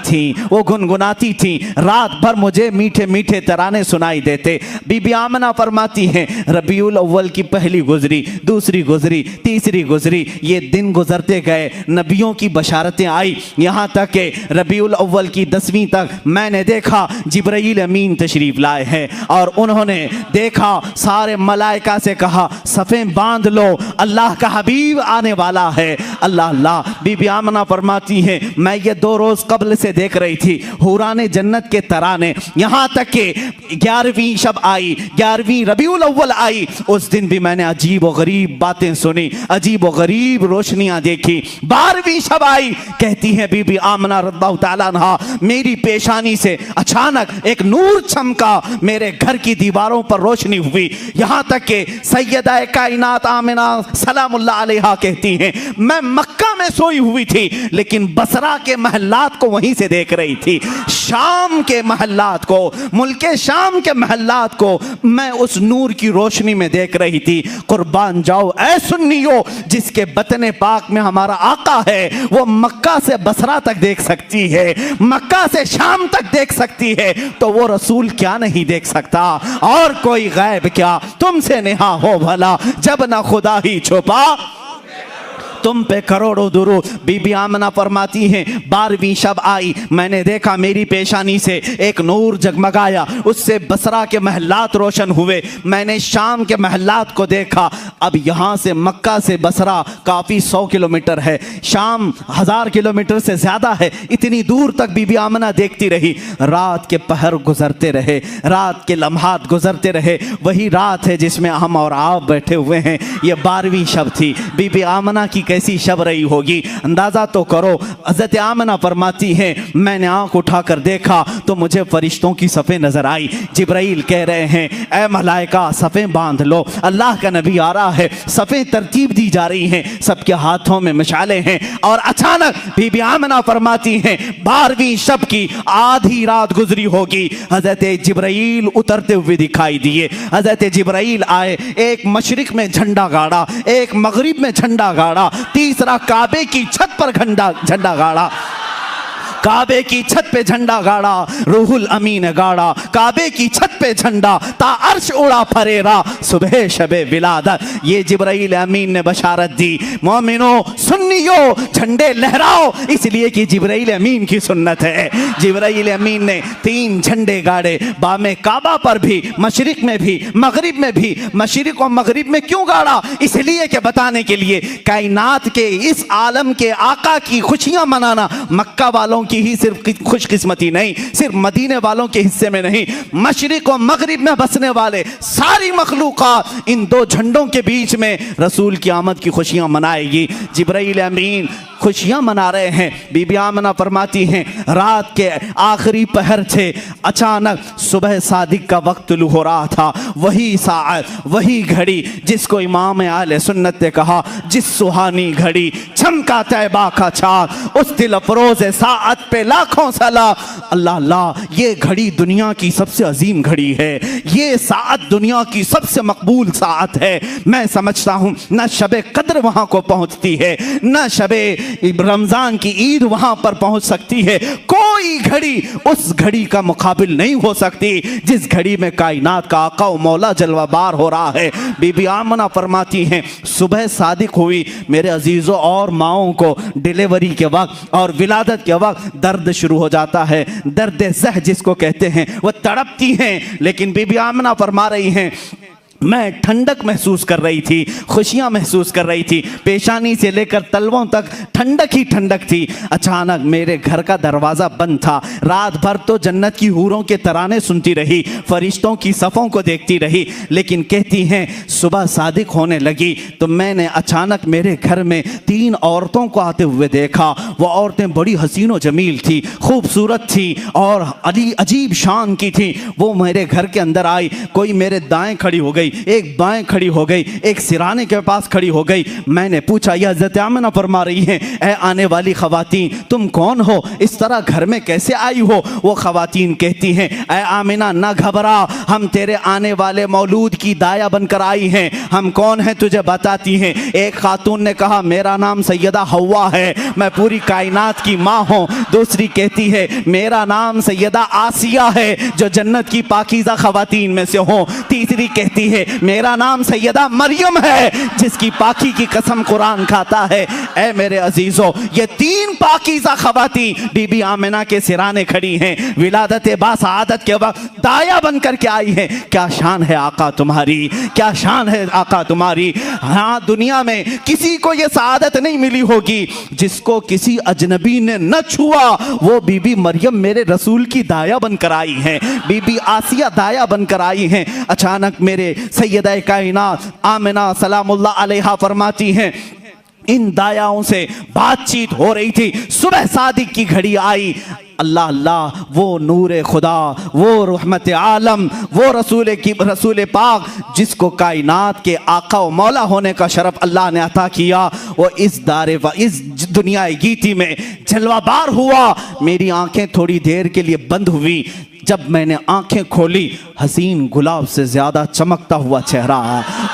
Speaker 1: थी, रात भर मुझे मीठे मीठे तराने सुनाई देते। बीबी आमना फरमाती हैं रबीउल अव्वल की पहली गुजरी, दूसरी गुजरी, तीसरी गुजरी, ये दिन गुजरते गए, नबियों की बशारतें आई। यहाँ तक कि रबीउल अव्वल की 10वीं तक मैंने देखा जिब्राईल अमीन तशरीफ़ लाए हैं और उन्होंने देखा, सारे मलाइका से कहा सफ़ें बांध लो, अल्लाह का हबीब आने वाला है। अल्लाह अल्लाह। बीबी आमना फरमाती हैं मैं ये 2 रोज़ कबल से देख रही थी हुराने जन्नत के तराने। यहाँ तक कि 11वीं शब आई, 11वीं रबीउल अव्वल आई, उस दिन भी मैंने अजीब व गरीब बातें सुनी, अजीब व गरीब रोशनियां देखी। 12वीं शब आई, कहती है बीबी आमना रज़ियल्लाहु ताला अन्हा मेरी पेशानी से अचानक एक नूर चमका, मेरे घर की दीवारों पर रोशनी हुई। यहाँ तक कि सैयदा कायनात आमिना सलामुल्लाह अलैहा कहती हैं मैं मक्का में सोई हुई थी लेकिन बसरा के महल्लात को वहीं से देख रही थी। शाम के महल्लात को, मुल्के शाम के महल्लात को मैं उस नूर की रोशनी में देख रही थी। कुर्बान जाओ ऐ सुन्नियो, जिसके बतने पाक में हमारा आका है वो मक्का से बसरा तक देख सकती है, मक्का से शाम तक देख सकती है, तो वो रसूल क्या नहीं देख सकता। और कोई गैब क्या तुमसे नेहा हो भला, जब ना खुदा ही छुपा तुम पे करोड़ों दुरूद। बीबी आमना फरमाती हैं 12वीं शब आई, मैंने देखा मेरी पेशानी से एक नूर जगमगाया, उससे बसरा के महल्लात रोशन हुए। मैंने शाम के महल्लात को देखा। अब यहाँ से मक्का से बसरा काफ़ी 100 किलोमीटर है, शाम 1000 किलोमीटर से ज़्यादा है। इतनी दूर तक बीबी आमना देखती रही। रात के पहर गुजरते रहे, रात के लम्हात गुजरते रहे। वही रात है जिसमें हम और आप बैठे हुए हैं। ये 12वीं शब थी। बीबी आमना की कैसी शब रही होगी अंदाजा तो करो। हज़रत आमना फरमाती हैं मैंने आंख उठाकर देखा तो मुझे फरिश्तों की सफ़ें नजर आई। जिब्राइल कह रहे हैं ए मलाइका सफ़ें बांध लो, अल्लाह का नबी आ रहा है। सफ़ें तरतीब दी जा रही हैं, सबके हाथों में मशाले हैं। और अचानक बीबी आमना फरमाती हैं 12वीं शब की आधी रात गुजरी होगी, हज़रत जिब्राइल उतरते हुए दिखाई दिए। हज़रत जिब्राइल आए, एक मशरिक में झंडा गाड़ा, एक मगरिब में झंडा गाड़ा, तीसरा काबे की छत पर झंडा गाड़ा, काबे की छत पे झंडा गाड़ा, रूहुल अमीन गाड़ा, काबे की छत पे झंडा, ता अर्श उड़ा फरेरा, सुबह शबे विलादत। ये जिब्राइल अमीन ने बशारत दी। मोमिनो सुन्नियो झंडे लहराओ, इसलिए कि जिब्राइल अमीन की सुन्नत है। जिब्राइल अमीन ने 3 झंडे गाड़े, बामे काबा पर भी, मशरिक में भी, मगरिब में भी। मशरिक और मगरिब में क्यों गाड़ा? इसलिए कि बताने के लिए कायनात के इस आलम के आका की खुशियां मनाना, मक्का वालों की की ही सिर्फ खुशकिस्मती नहीं, सिर्फ मदीने वालों के हिस्से में नहीं, मशरिक और मगरिब में बसने वाले सारी मखलूकात इन दो झंडों के बीच में रसूल की आमद की खुशियां मनाएगी। जिब्राइल अमीन खुशियां मना रहे हैं। बीबी आमना फरमाती हैं रात के आखिरी पहर थे, अचानक सुबह सादिक का वक्त तुलू हो रहा था। वही साअत, वही घड़ी जिसको इमाम आले सुन्नत ने कहा, जिस सुहानी घड़ी चमका तैबा का चाँद, उस दिल अफरोज साअत पे लाखों सलाम। अल्लाह अल्लाह, ये घड़ी दुनिया की सबसे अजीम घड़ी है, ये साअत दुनिया की सबसे मकबूल साअत है। मैं समझता हूँ न शबे कद्र वहाँ को पहुँचती है, न शबे रमजान की ईद वहां पर पहुंच सकती है। कोई घड़ी उस घड़ी का मुकाबिल नहीं हो सकती जिस घड़ी में कायनात का आका व मौला जलवाबार हो रहा है। बीबी आमना फरमाती हैं सुबह सादिक हुई, मेरे अजीजों और माओं को डिलीवरी के वक्त और विलादत के वक्त दर्द शुरू हो जाता है, दर्द ज़ह जिसको कहते हैं, वह तड़पती हैं। लेकिन बीबी आमना फरमा रही हैं मैं ठंडक महसूस कर रही थी, खुशियां महसूस कर रही थी, पेशानी से लेकर तलवों तक ठंडक ही ठंडक थी। अचानक मेरे घर का दरवाज़ा बंद था। रात भर तो जन्नत की हूरों के तराने सुनती रही, फरिश्तों की सफ़ों को देखती रही, लेकिन कहती हैं सुबह सादिक होने लगी तो मैंने अचानक मेरे घर में 3 औरतों को आते हुए देखा। वो औरतें बड़ी हसीन व जमील थी, खूबसूरत थी और अजीब शान की थी। वो मेरे घर के अंदर आई, कोई मेरे दाएं खड़ी हो गई, एक बाएं खड़ी हो गई, एक सिराने के पास खड़ी हो गई। मैंने पूछा यह हज़रत आमिना फरमा रही हैं ए आने वाली खवातीन तुम कौन हो, इस तरह घर में कैसे आई हो। वो खवातीन कहती हैं ए आमिना ना घबरा, हम तेरे आने वाले मौलूद की दाया बनकर आई हैं। हम कौन हैं तुझे बताती हैं। एक खातून ने कहा मेरा नाम सैयदा हव्वा है, मैं पूरी कायनात की माँ हूँ। दूसरी कहती है मेरा नाम सैयदा आसिया है जो जन्नत की पाकीज़ा खवातीन में से हो। तीसरी कहती है मेरा नाम सैयदा मरियम है जिसकी पाकी की कसम कुरान खाता है। ऐ मेरे अजीजों, ये 3 पाकीज़ा खवातीन बीबी आमिना के सिराने खड़ी हैं, विलादत बासआदत के वक्त दाया बन करके आई हैं। क्या शान है आका तुम्हारी, क्या शान है आका तुम्हारी। हाँ, दुनिया में किसी को ये सआदत नहीं मिली होगी जिसको किसी अजनबी ने न छुआ। वो बीबी मरियम मेरे रसूल की दाया बनकर आई हैं, बीबी आसिया दाया बनकर आई हैं। अचानक मेरे सैयदा कायनात आमिना सलामुल्लाह अलैहा फरमाती हैं इन दायाओं से बातचीत हो रही थी, सुबह सादिक की घड़ी आई। अल्लाह अल्लाह, वो नूर खुदा, वो रहमत आलम, वो रसूल पाक जिसको कायनात के आका व मौला होने का शरफ अल्लाह ने अता किया, वो इस दारे व इस दुनिया गीती में जलवाबार हुआ। मेरी आंखें थोड़ी देर के लिए बंद हुई, जब मैंने आंखें खोली हसीन गुलाब से ज़्यादा चमकता हुआ चेहरा,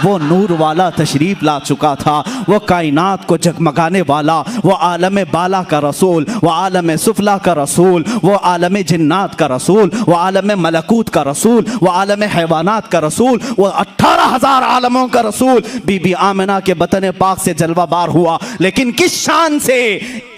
Speaker 1: वो नूर वाला तशरीफ़ ला चुका था, वो कायनात को जगमगाने वाला, वो आलम बाला का रसूल, वो आलम सुफला का रसूल, वो आलम जिन्नात का रसूल, वो आलम मलकूत का रसूल, वो आलम हैवानात का रसूल, वो 18,000 आलमों का रसूल बीबी आमिना के बतन पाक से जलवाबार हुआ। लेकिन किस शान से,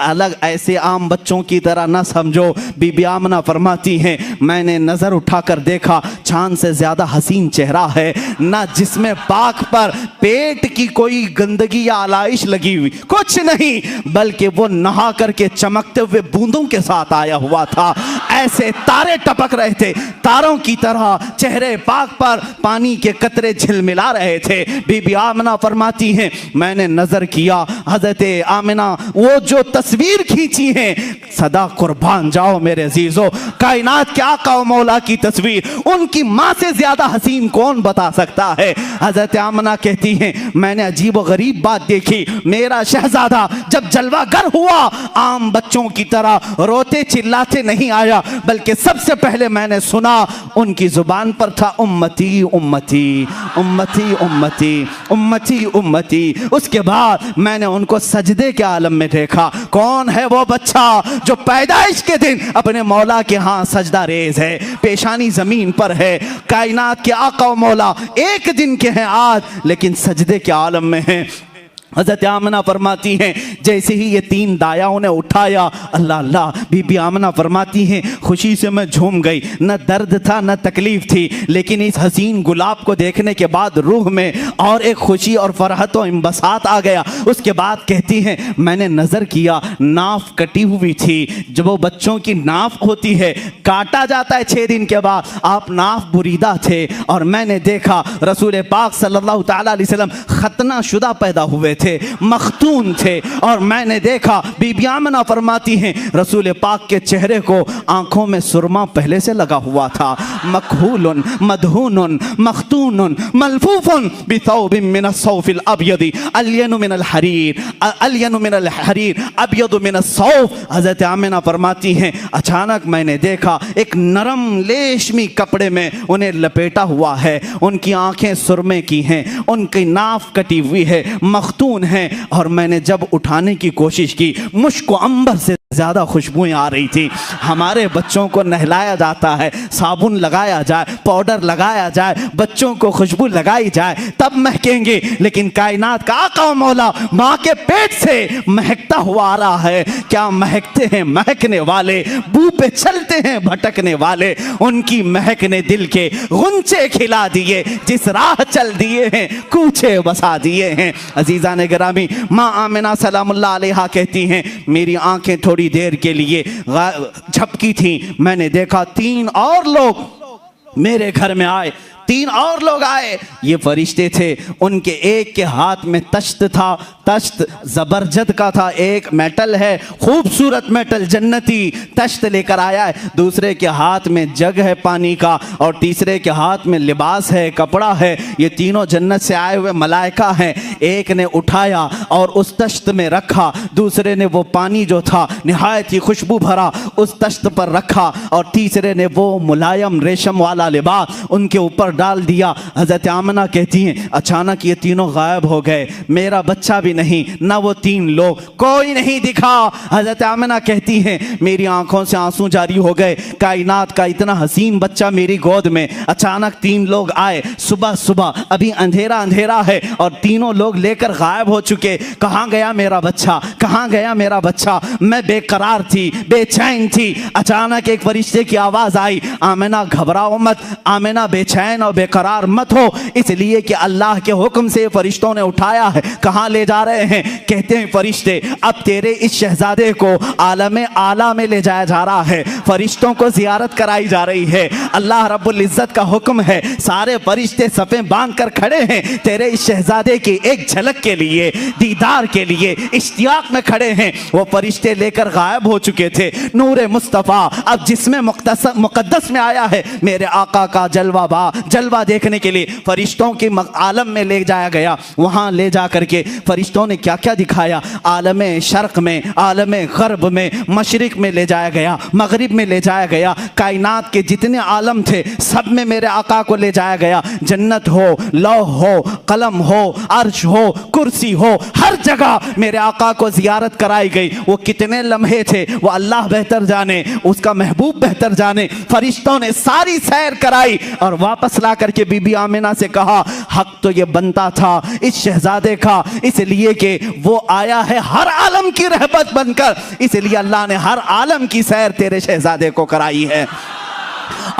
Speaker 1: अलग ऐसे आम बच्चों की तरह न समझो। बीबी आमिना फरमाती हैं मैंने नज़र उठाकर देखा चांद से ज़्यादा हसीन चेहरा है, ना जिसमें पाक पर पेट की कोई गंदगी या आलाइश लगी हुई, कुछ नहीं, बल्कि वो नहा करके चमकते हुए बूंदों के साथ आया हुआ था। ऐसे तारे टपक रहे थे, तारों की तरह चेहरे पाक पर पानी के कतरे झिलमिला रहे थे। बीबी आमिना फरमाती हैं मैंने नजर किया हजरत आमिना वो जो तस्वीर खींची है, सदा कुर्बान जाओ मेरे अजीजों, कायनात के आका व मौला की तस्वीर, उनकी माँ से ज्यादा हसीन कौन बता सकता है। हजरत आमिना कहती हैं मैंने अजीब व गरीब बात देखी, मेरा शहजादा जब जलवागर हुआ आम बच्चों की तरह रोते चिल्लाते नहीं आया, बल्कि सबसे पहले मैंने सुना उनकी जुबान पर था उम्मती उम्मती उम्मती उम्मती उम्मती उम्मती। उसके बाद मैंने उनको सजदे के आलम में देखा। कौन है वो बच्चा जो पैदाइश के दिन अपने मौला के हाथ सजदा रेज है, पेशानी जमीन पर है, कायनात के आका व मौला एक दिन के हैं आज, लेकिन सजदे के आलम में हैं। हज़रत आमना फरमाती हैं जैसे ही ये 3 दायाओं ने उठाया, अल्लाह अल्लाह, बीबी आमना फरमाती हैं खुशी से मैं झूम गई, न दर्द था न तकलीफ़ थी, लेकिन इस हसीन गुलाब को देखने के बाद रूह में और एक खुशी और फरहत और इंबसात आ गया। उसके बाद कहती हैं मैंने नज़र किया, नाफ कटी हुई थी। जब वो बच्चों की नाफ होती है, काटा जाता है 6 दिन के बाद, आप नाफ बुरीदा थे और मैंने देखा रसूल पाक सल्लल्लाहु तआला अलैहि वसल्लम खतना शुदा पैदा हुए थे, मखतून थे। और मैंने देखा, बीबी आमना फरमाती हैं रसूल पाक के चेहरे को आंखों में सुरमा पहले से लगा हुआ था। मखहूलन मदहूनुन मखतूनुन मलफूफुन बिथौबिन मिन अस्सौफिल अबयदी अल्यनु मिनल हरीर, अल्यनु मिनल हरीर अबयदु मिन अस्सौफ। हज़रत आमना फरमाती हैं अचानक मैंने देखा एक नरम लेशमी कपड़े में उन्हें लपेटा हुआ है, उनकी आंखें सुरमे की हैं, उनकी नाफ कटी हुई है, मखतून है। और मैंने जब उठाने की कोशिश की, मुश्क अंबर से ज़्यादा खुशबुएं आ रही थी। हमारे बच्चों को नहलाया जाता है, साबुन लगाया जाए, पाउडर लगाया जाए, बच्चों को खुशबू लगाई जाए तब महकेंगे, लेकिन कायनात का आका मौला माँ के पेट से महकता हुआ आ रहा है। क्या महकते हैं महकने वाले, बू पे चलते हैं भटकने वाले, उनकी महक ने दिल के गुंचे खिला दिए, जिस राह चल दिए हैं कूचे बसा दिए हैं। अजीज़ा ने गिरामी, माँ आमिना सलामुल्लाह अलैहा कहती हैं मेरी आंखें थोड़ी देर के लिए झपकी थी, मैंने देखा 3 और लोग मेरे घर में आए, 3 और लोग आए। ये फरिश्ते थे, उनके एक के हाथ में तश्त था, तश्त ज़बरजद का था, एक मेटल है, खूबसूरत मेटल जन्नती तश्त लेकर आया है, दूसरे के हाथ में जग है पानी का, और तीसरे के हाथ में लिबास है, कपड़ा है। ये तीनों जन्नत से आए हुए मलाइका हैं। एक ने उठाया और उस तश्त में रखा, दूसरे ने वो पानी जो था निहायत ही खुशबू भरा उस तश्त पर रखा, और तीसरे ने वो मुलायम रेशम वाला लिबास उनके ऊपर डाल दिया। हज़रत आमना कहती हैं अचानक ये तीनों गायब हो गए, मेरा बच्चा भी नहीं, ना वो 3 लोग, कोई नहीं दिखा। हज़रत आमना कहती हैं मेरी आंखों से आंसू जारी हो गए, कायनात का इतना हसीन बच्चा मेरी गोद में, अचानक 3 लोग आए, सुबह सुबह, अभी अंधेरा अंधेरा है और तीनों लोग लेकर गायब हो चुके। कहाँ गया मेरा बच्चा, कहाँ गया मेरा बच्चा? मैं बेकरार थी, बेचैन थी। अचानक एक फरिश्ते की आवाज़ आई, आमना घबराओ मत, आमना बेचैन और बेकरार मत हो, इसलिए कि अल्लाह के हुक्म से फरिश्तों ने उठाया है। कहाँ ले जा रहे हैं? कहते हैं फरिश्ते अब तेरे इस शहजादे को आलम आला में ले जाया जा रहा है, फरिश्तों को जियारत कराई जा रही है। अल्लाह रब्बुल इज्जत का हुक्म है, सारे फरिश्ते सफ़ें बांध कर खड़े हैं तेरे इस शहजादे की एक झलक के लिए, दीदार के लिए इश्तियाक में खड़े हैं। वो फरिश्ते लेकर गायब हो चुके थे। नूरे मुस्तफ़ा अब जिसमें मुक़द्दस में आया है, मेरे आका का जलवा देखने के लिए फरिश्तों के आलम में ले जाया गया। वहाँ ले जा करके फरिश्तों ने क्या क्या दिखाया, आलम शर्क में, आलम गर्ब में, मशरिक में ले जाया गया, मगरिब में ले जाया गया, कायनात के जितने आलम थे सब में मेरे आका को ले जाया गया। जन्नत हो, लौह हो, कलम हो, अर्श हो, कुर्सी हो, हर जगह मेरे आका को जियारत कराई गई। वो कितने लम्हे थे वो अल्लाह बेहतर जाने, उसका महबूब बेहतर जाने। फरिश्तों ने सारी सैर कराई और वापस ला करके बीबी आमिना से कहा हक तो ये बनता था इस शहजादे का, इसलिए कि वो आया है हर आलम की रहमत बनकर, इसलिए अल्लाह ने हर आलम की सैर तेरे शहजादे को कराई है।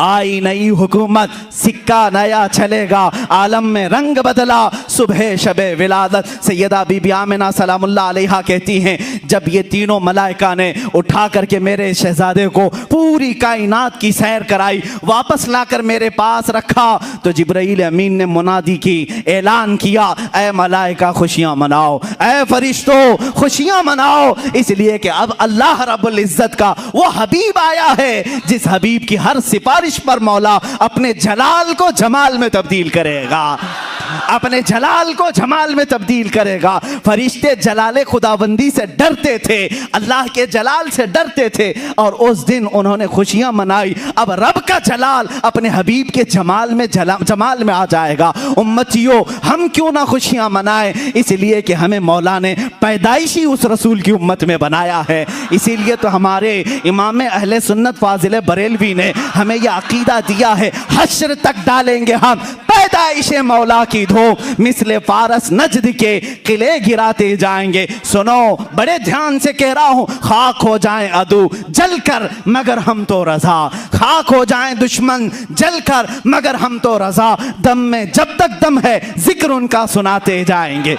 Speaker 1: आई नई हुकूमत, सिक्का नया चलेगा, आलम में रंग बदला, सुबह शबे विलादत। सैयदा बीबी आमिना सलामुल्लाह अलैहा कहती हैं जब ये तीनों मलाइका ने उठा करके मेरे शहजादे को पूरी कायनात की सैर कराई, वापस लाकर मेरे पास रखा, तो जिब्राइल अमीन ने मुनादी की, ऐलान किया, ऐ मलाइका खुशियाँ मनाओ, ऐ फरिश्तों खुशियाँ मनाओ, इसलिए कि अब अल्लाह रब्बुल इज्जत का वो हबीब आया है जिस हबीब की हर सिफारिश पर मौला अपने जलाल को जमाल में तब्दील करेगा, अपने जलाल को जमाल में तब्दील करेगा। फरिश्ते जलाले खुदाबंदी से डरते थे, अल्लाह के जलाल से डरते थे, और उस दिन उन्होंने खुशियां मनाई। अब रब का जलाल अपने हबीब के जमाल में आ जाएगा। उम्मतियों हम क्यों ना खुशियां मनाएं, इसलिए कि हमें मौला ने पैदाइशी उस रसूल की उम्मत में बनाया है। इसीलिए तो हमारे इमाम अहले सुन्नत फाजिल बरेलवी ने हमें यह अकीदा दिया है, हश्र तक डालेंगे हम पैदाइश मौला की हो मिसले फारस नजद के किले गिराते जाएंगे। सुनो बड़े ध्यान से कह रहा हूं, खाक हो जाएं अदू जलकर मगर हम तो रजा, खाक हो जाएं दुश्मन जलकर मगर हम तो रजा, दम में जब तक दम है जिक्र उनका सुनाते जाएंगे,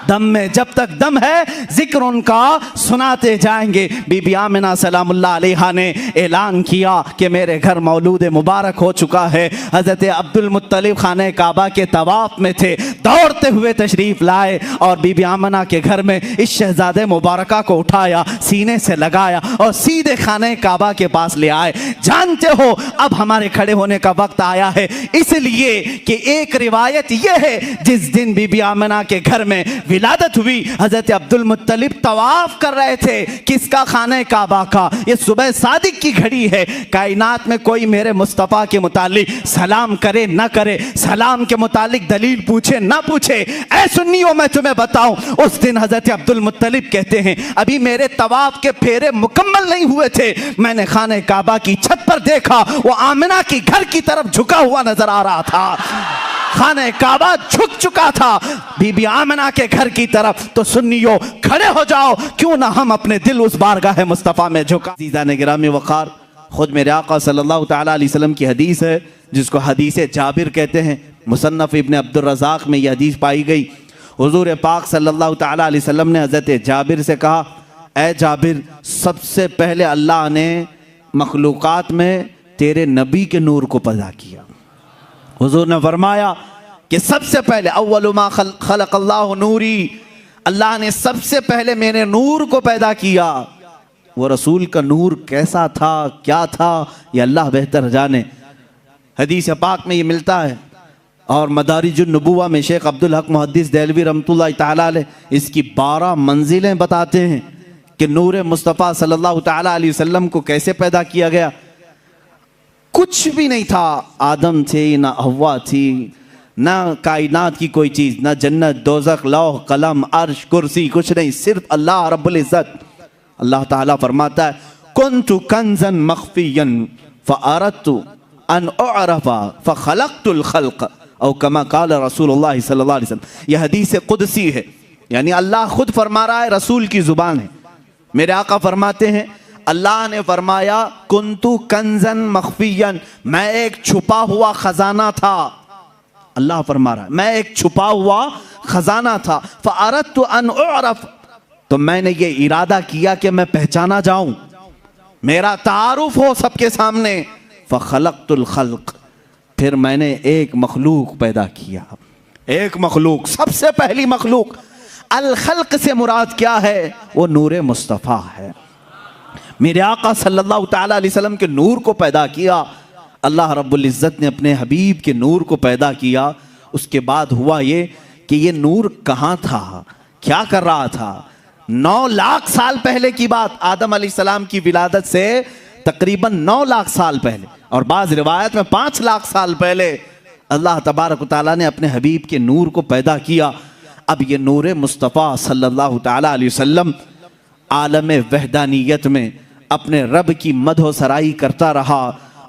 Speaker 1: दम में जब तक दम है जिक्र उनका सुनाते जाएंगे। बीबी आमिना सलामुल्लाह अलैहा ने ऐलान किया कि मेरे घर मौलूद मुबारक हो चुका है। हज़रत अब्दुल मुत्तलिब खाने काबा के तवाफ में थे, दौड़ते हुए तशरीफ़ लाए और बीबी आमिना के घर में इस शहजादे मुबारका को उठाया, सीने से लगाया और सीधे खाने काबा के पास ले आए। जानते हो अब हमारे खड़े होने का वक्त आया है, इसलिए कि एक रिवायत यह है जिस दिन बीबी आमिना के घर में विलादत हुई, हजरत अब्दुल मुत्तलिब तवाफ कर रहे थे किसका? खाने काबा का। ये सुबह सादिक की घड़ी है। कायनात में कोई मेरे मुस्तफ़ा के मुतालिक सलाम करे ना करे, सलाम के मुतालिक दलील पूछे ना पूछे, ऐ सुन्नियों मैं तुम्हें बताऊं, उस दिन हजरत अब्दुल मुत्तलिब कहते हैं अभी मेरे तवाफ के फेरे मुकम्मल नहीं हुए थे, मैंने खाने काबा की छत पर देखा, वो आमिना की घर की तरफ झुका हुआ नजर आ रहा था, खाने काबा झुक चुका था बीबी आमिना के घर की तरफ। तो सुन्नियों खड़े हो जाओ, क्यों ना हम अपने दिल उस बारगाह मुस्तफ़ा में झुका। अज़ीज़ान गिरामी वक़ार, खुद मेरे आका सल्लल्लाहु तआला अलैहि वसल्लम की हदीस है जिसको हदीस जाबिर कहते हैं। मुसन्नफ़ इब्न अब्दुर रज़ाक़ में यह हदीस पाई गई। हुज़ूर पाक सल्लल्लाहु तआला अलैहि वसल्लम ने हज़रत जाबिर से कहा, ए जाबिर, सबसे पहले अल्लाह ने मखलूक़ात में तेरे नबी के नूर को पैदा किया। हुजूर ने फरमाया कि सबसे पहले अव्वलु मा खलक़ल्लाहु नूरी, अल्लाह ने सबसे पहले मेरे नूर को पैदा किया। वो रसूल का नूर कैसा था, क्या था, ये अल्लाह बेहतर जाने। हदीस पाक में ये मिलता है और मदारिजुन नबुव्वा में शेख अब्दुल हक मुहद्दिस देलवी रहमतुल्लाह तआला अलैह इसकी 12 मंजिलें बताते हैं कि नूर मुस्तफ़ा सल्लल्लाहु तआला अलैहि वसल्लम को कैसे पैदा किया गया। कुछ भी नहीं था, आदम थे ना हव्वा थी, ना कायनात की कोई चीज़, ना जन्नत दोज़ख लौह कलम अर्श कुर्सी, कुछ नहीं, सिर्फ अल्लाह रब्बुल इज़्ज़त। अल्लाह ताला फरमाता है कुन्तु कंज़न मख्फियन फ़अरदतु अन उअरफ़ा फ़ख़लक़तुल ख़ल्क़ औ कमा क़ाल रसूलुल्लाह सल्लल्लाहु अलैहि वसल्लम। यह हदीस क़ुदसी है, यानी अल्लाह खुद फरमा रहा है, रसूल की ज़ुबान है। मेरे आका फरमाते हैं अल्लाह ने फरमाया कुन्तु कंज़न मख्फियन, मैं एक छुपा हुआ खजाना था। अल्लाह फरमा रहा है मैं एक छुपा हुआ खजाना था। फ़अरदतु अन उअरफ़, तो मैंने ये इरादा किया कि मैं पहचाना जाऊं, मेरा तारुफ हो सबके सामने। फ़ख़लक़तुल ख़ल्क़, फिर मैंने एक मखलूक पैदा किया। एक मखलूक, सबसे पहली मखलूक। अल खल्क़ से मुराद क्या है? वो नूर मुस्तफ़ा है। मेरे आका सल्लल्लाहु तआला अलैहि वसल्लम के नूर को पैदा किया। अल्लाह रब्बुल इज़्ज़त ने अपने हबीब के नूर को पैदा किया। उसके बाद हुआ ये कि ये नूर कहाँ था, क्या कर रहा था। 9 लाख साल पहले की बात, आदम अलैहिस्सलाम की विलादत से तकरीबन 9 लाख साल पहले और बाज़ रिवायत में 5 लाख साल पहले अल्लाह तबारक व तआला ने अपने हबीब के नूर को पैदा किया। अब ये नूर मुस्तफ़ा सल्लल्लाहु तआला अलैहि वसल्लम आलम वहदानियत में अपने रब की मदह सराई करता रहा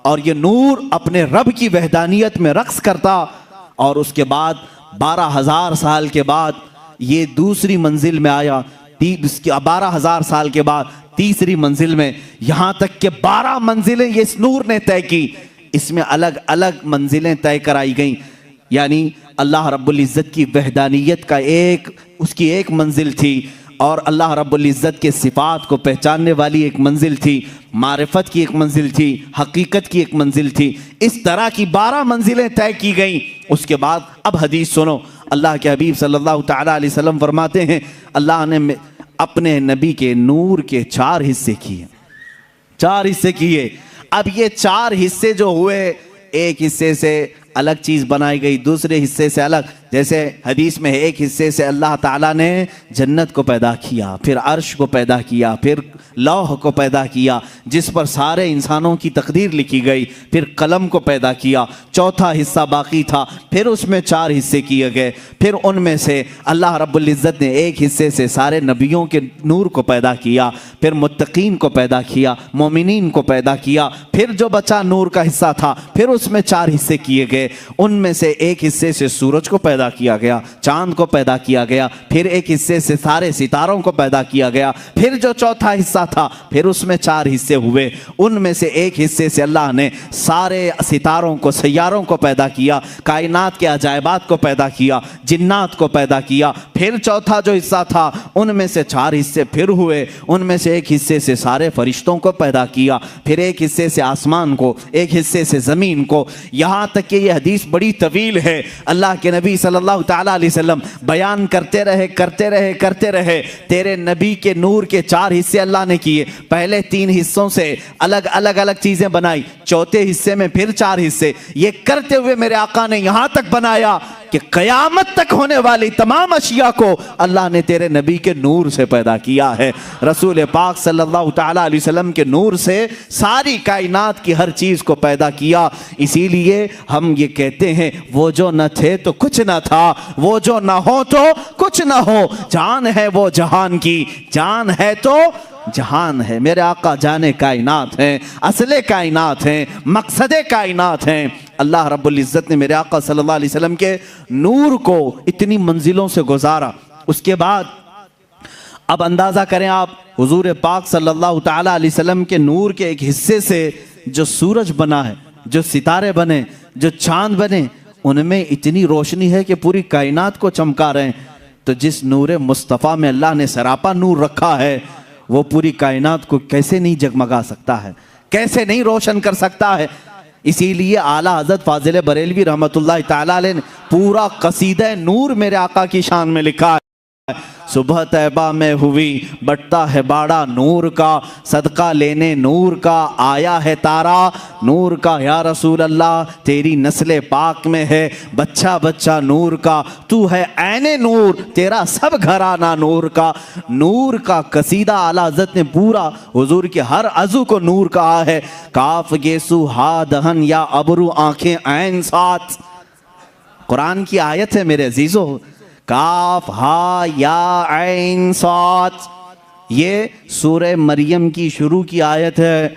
Speaker 1: और ये नूर अपने रब की वहदानियत में रक्स करता। और उसके बाद 12,000 साल के बाद ये दूसरी मंजिल में आया। 12,000 साल के बाद तीसरी मंजिल में, यहाँ तक के 12 मंजिलें ये इस नूर ने तय की। इसमें अलग अलग मंजिलें तय कराई गई, यानी अल्लाह रब्बुल इज़्ज़त की वहदानियत का उसकी एक मंजिल थी और अल्लाह रब्बुल इज़्ज़त के सिफ़ात को पहचानने वाली एक मंजिल थी, मारिफत की एक मंजिल थी, हकीकत की एक मंजिल थी। इस तरह की 12 मंजिलें तय की गई। उसके बाद अब हदीस सुनो, अल्लाह के हबीब सल्लल्लाहु तआला अलैहि वसल्लम फरमाते हैं अल्लाह ने अपने नबी के नूर के 4 हिस्से किए। 4 हिस्से किए। अब ये 4 हिस्से जो हुए, एक हिस्से से अलग चीज़ बनाई गई, दूसरे हिस्से से अलग, जैसे हदीस में एक हिस्से से अल्लाह ताला ने जन्नत को पैदा किया, फिर अर्श को पैदा किया, फिर लौह को पैदा किया जिस पर सारे इंसानों की तकदीर लिखी गई, फिर कलम को पैदा किया, चौथा हिस्सा बाकी था, फिर उसमें 4 हिस्से किए गए, फिर उनमें से अल्लाह रब्बुल इज़्ज़त ने एक हिस्से से सारे नबियों के नूर को पैदा किया, फिर मुत्तकीन को पैदा किया, मोमिनीन को पैदा किया, फिर जो बचा नूर का हिस्सा था फिर उसमें 4 हिस्से किए गए, उनमें से एक हिस्से से सूरज को पैदा किया गया, चांद को पैदा किया गया, फिर एक हिस्से से सारे सितारों को पैदा किया गया, फिर जो चौथा हिस्सा था फिर उसमें 4 हिस्से हुए, उनमें से एक हिस्से से अल्लाह ने सारे सितारों को, सैयारों को पैदा किया, कायनात के अजायबात को पैदा किया, जिन्नात को पैदा किया, फिर चौथा जो हिस्सा था उनमें से 4 हिस्से फिर हुए, उनमें से एक हिस्से से सारे फरिश्तों को पैदा किया, फिर एक हिस्से से आसमान को, एक हिस्से से ज़मीन को, यहाँ तक कि यह हदीस बड़ी तवील है। अल्लाह के नबी सल्लल्लाहु ताला अलैहि वसल्लम बयान करते रहे तेरे नबी के नूर के 4 हिस्से अल्लाह ने किए। पहले 3 हिस्सों से अलग अलग चीजें बनाई, चौथे हिस्से में फिर 4 हिस्से, ये करते हुए मेरे आका ने यहां तक बनाया कि कयामत तक होने वाली तमाम अशिया को अल्लाह ने तेरे नबी के नूर से पैदा किया है। रसूल पाक सल्लल्लाहु ताला अलैहि वसल्लम के नूर से सारी कायनात की हर चीज को पैदा किया। इसीलिए हम ये कहते हैं वो जो न थे तो कुछ न था, वो जो न हो तो कुछ न हो, जान है वो जहान की, जान है तो जहान है। मेरे आका जाने कायनात हैं, असले कायनात हैं, मकसदे कायनात हैं। अल्लाह रब्बुल इज़्ज़त ने मेरे आका सल्लल्लाहु अलैहि वसल्लम के नूर को इतनी मंजिलों से गुजारा। उसके बाद अब अंदाज़ा करें आप, हुजूर पाक सल्लल्लाहु ताला अलैहि वसल्लम के नूर के एक हिस्से से जो सूरज बना है, जो सितारे बने, जो चांद बने, उनमें इतनी रोशनी है कि पूरी कायनात को चमका रहे हैं। तो जिस नूर मुस्तफ़ा में अल्लाह ने सरापा नूर रखा है, वो पूरी कायनात को कैसे नहीं जगमगा सकता है, कैसे नहीं रोशन कर सकता है। इसीलिए आला हज़रत फाजिल बरेलवी रहमतुल्लाहि ताला अलैह ने पूरा कसीदा नूर मेरे आका की शान में लिखा है। सुबह तैबा में हुई बटता है बाड़ा नूर का, सदका लेने नूर का आया है तारा नूर का। या रसूल अल्लाह तेरी नस्ल पाक में है बच्चा बच्चा नूर का, तू है ऐने नूर तेरा सब घराना नूर का। नूर का कसीदा आला हज़रत ने पूरा हुजूर के हर अज़ू को नूर कहा है। काफ गेसु हा दहन या अबरू आंखें ऐन साथ, कुरान की आयत है मेरे अजीजों। काफ हा या ऐन साथ, ये सूरह मरियम की शुरू की आयत है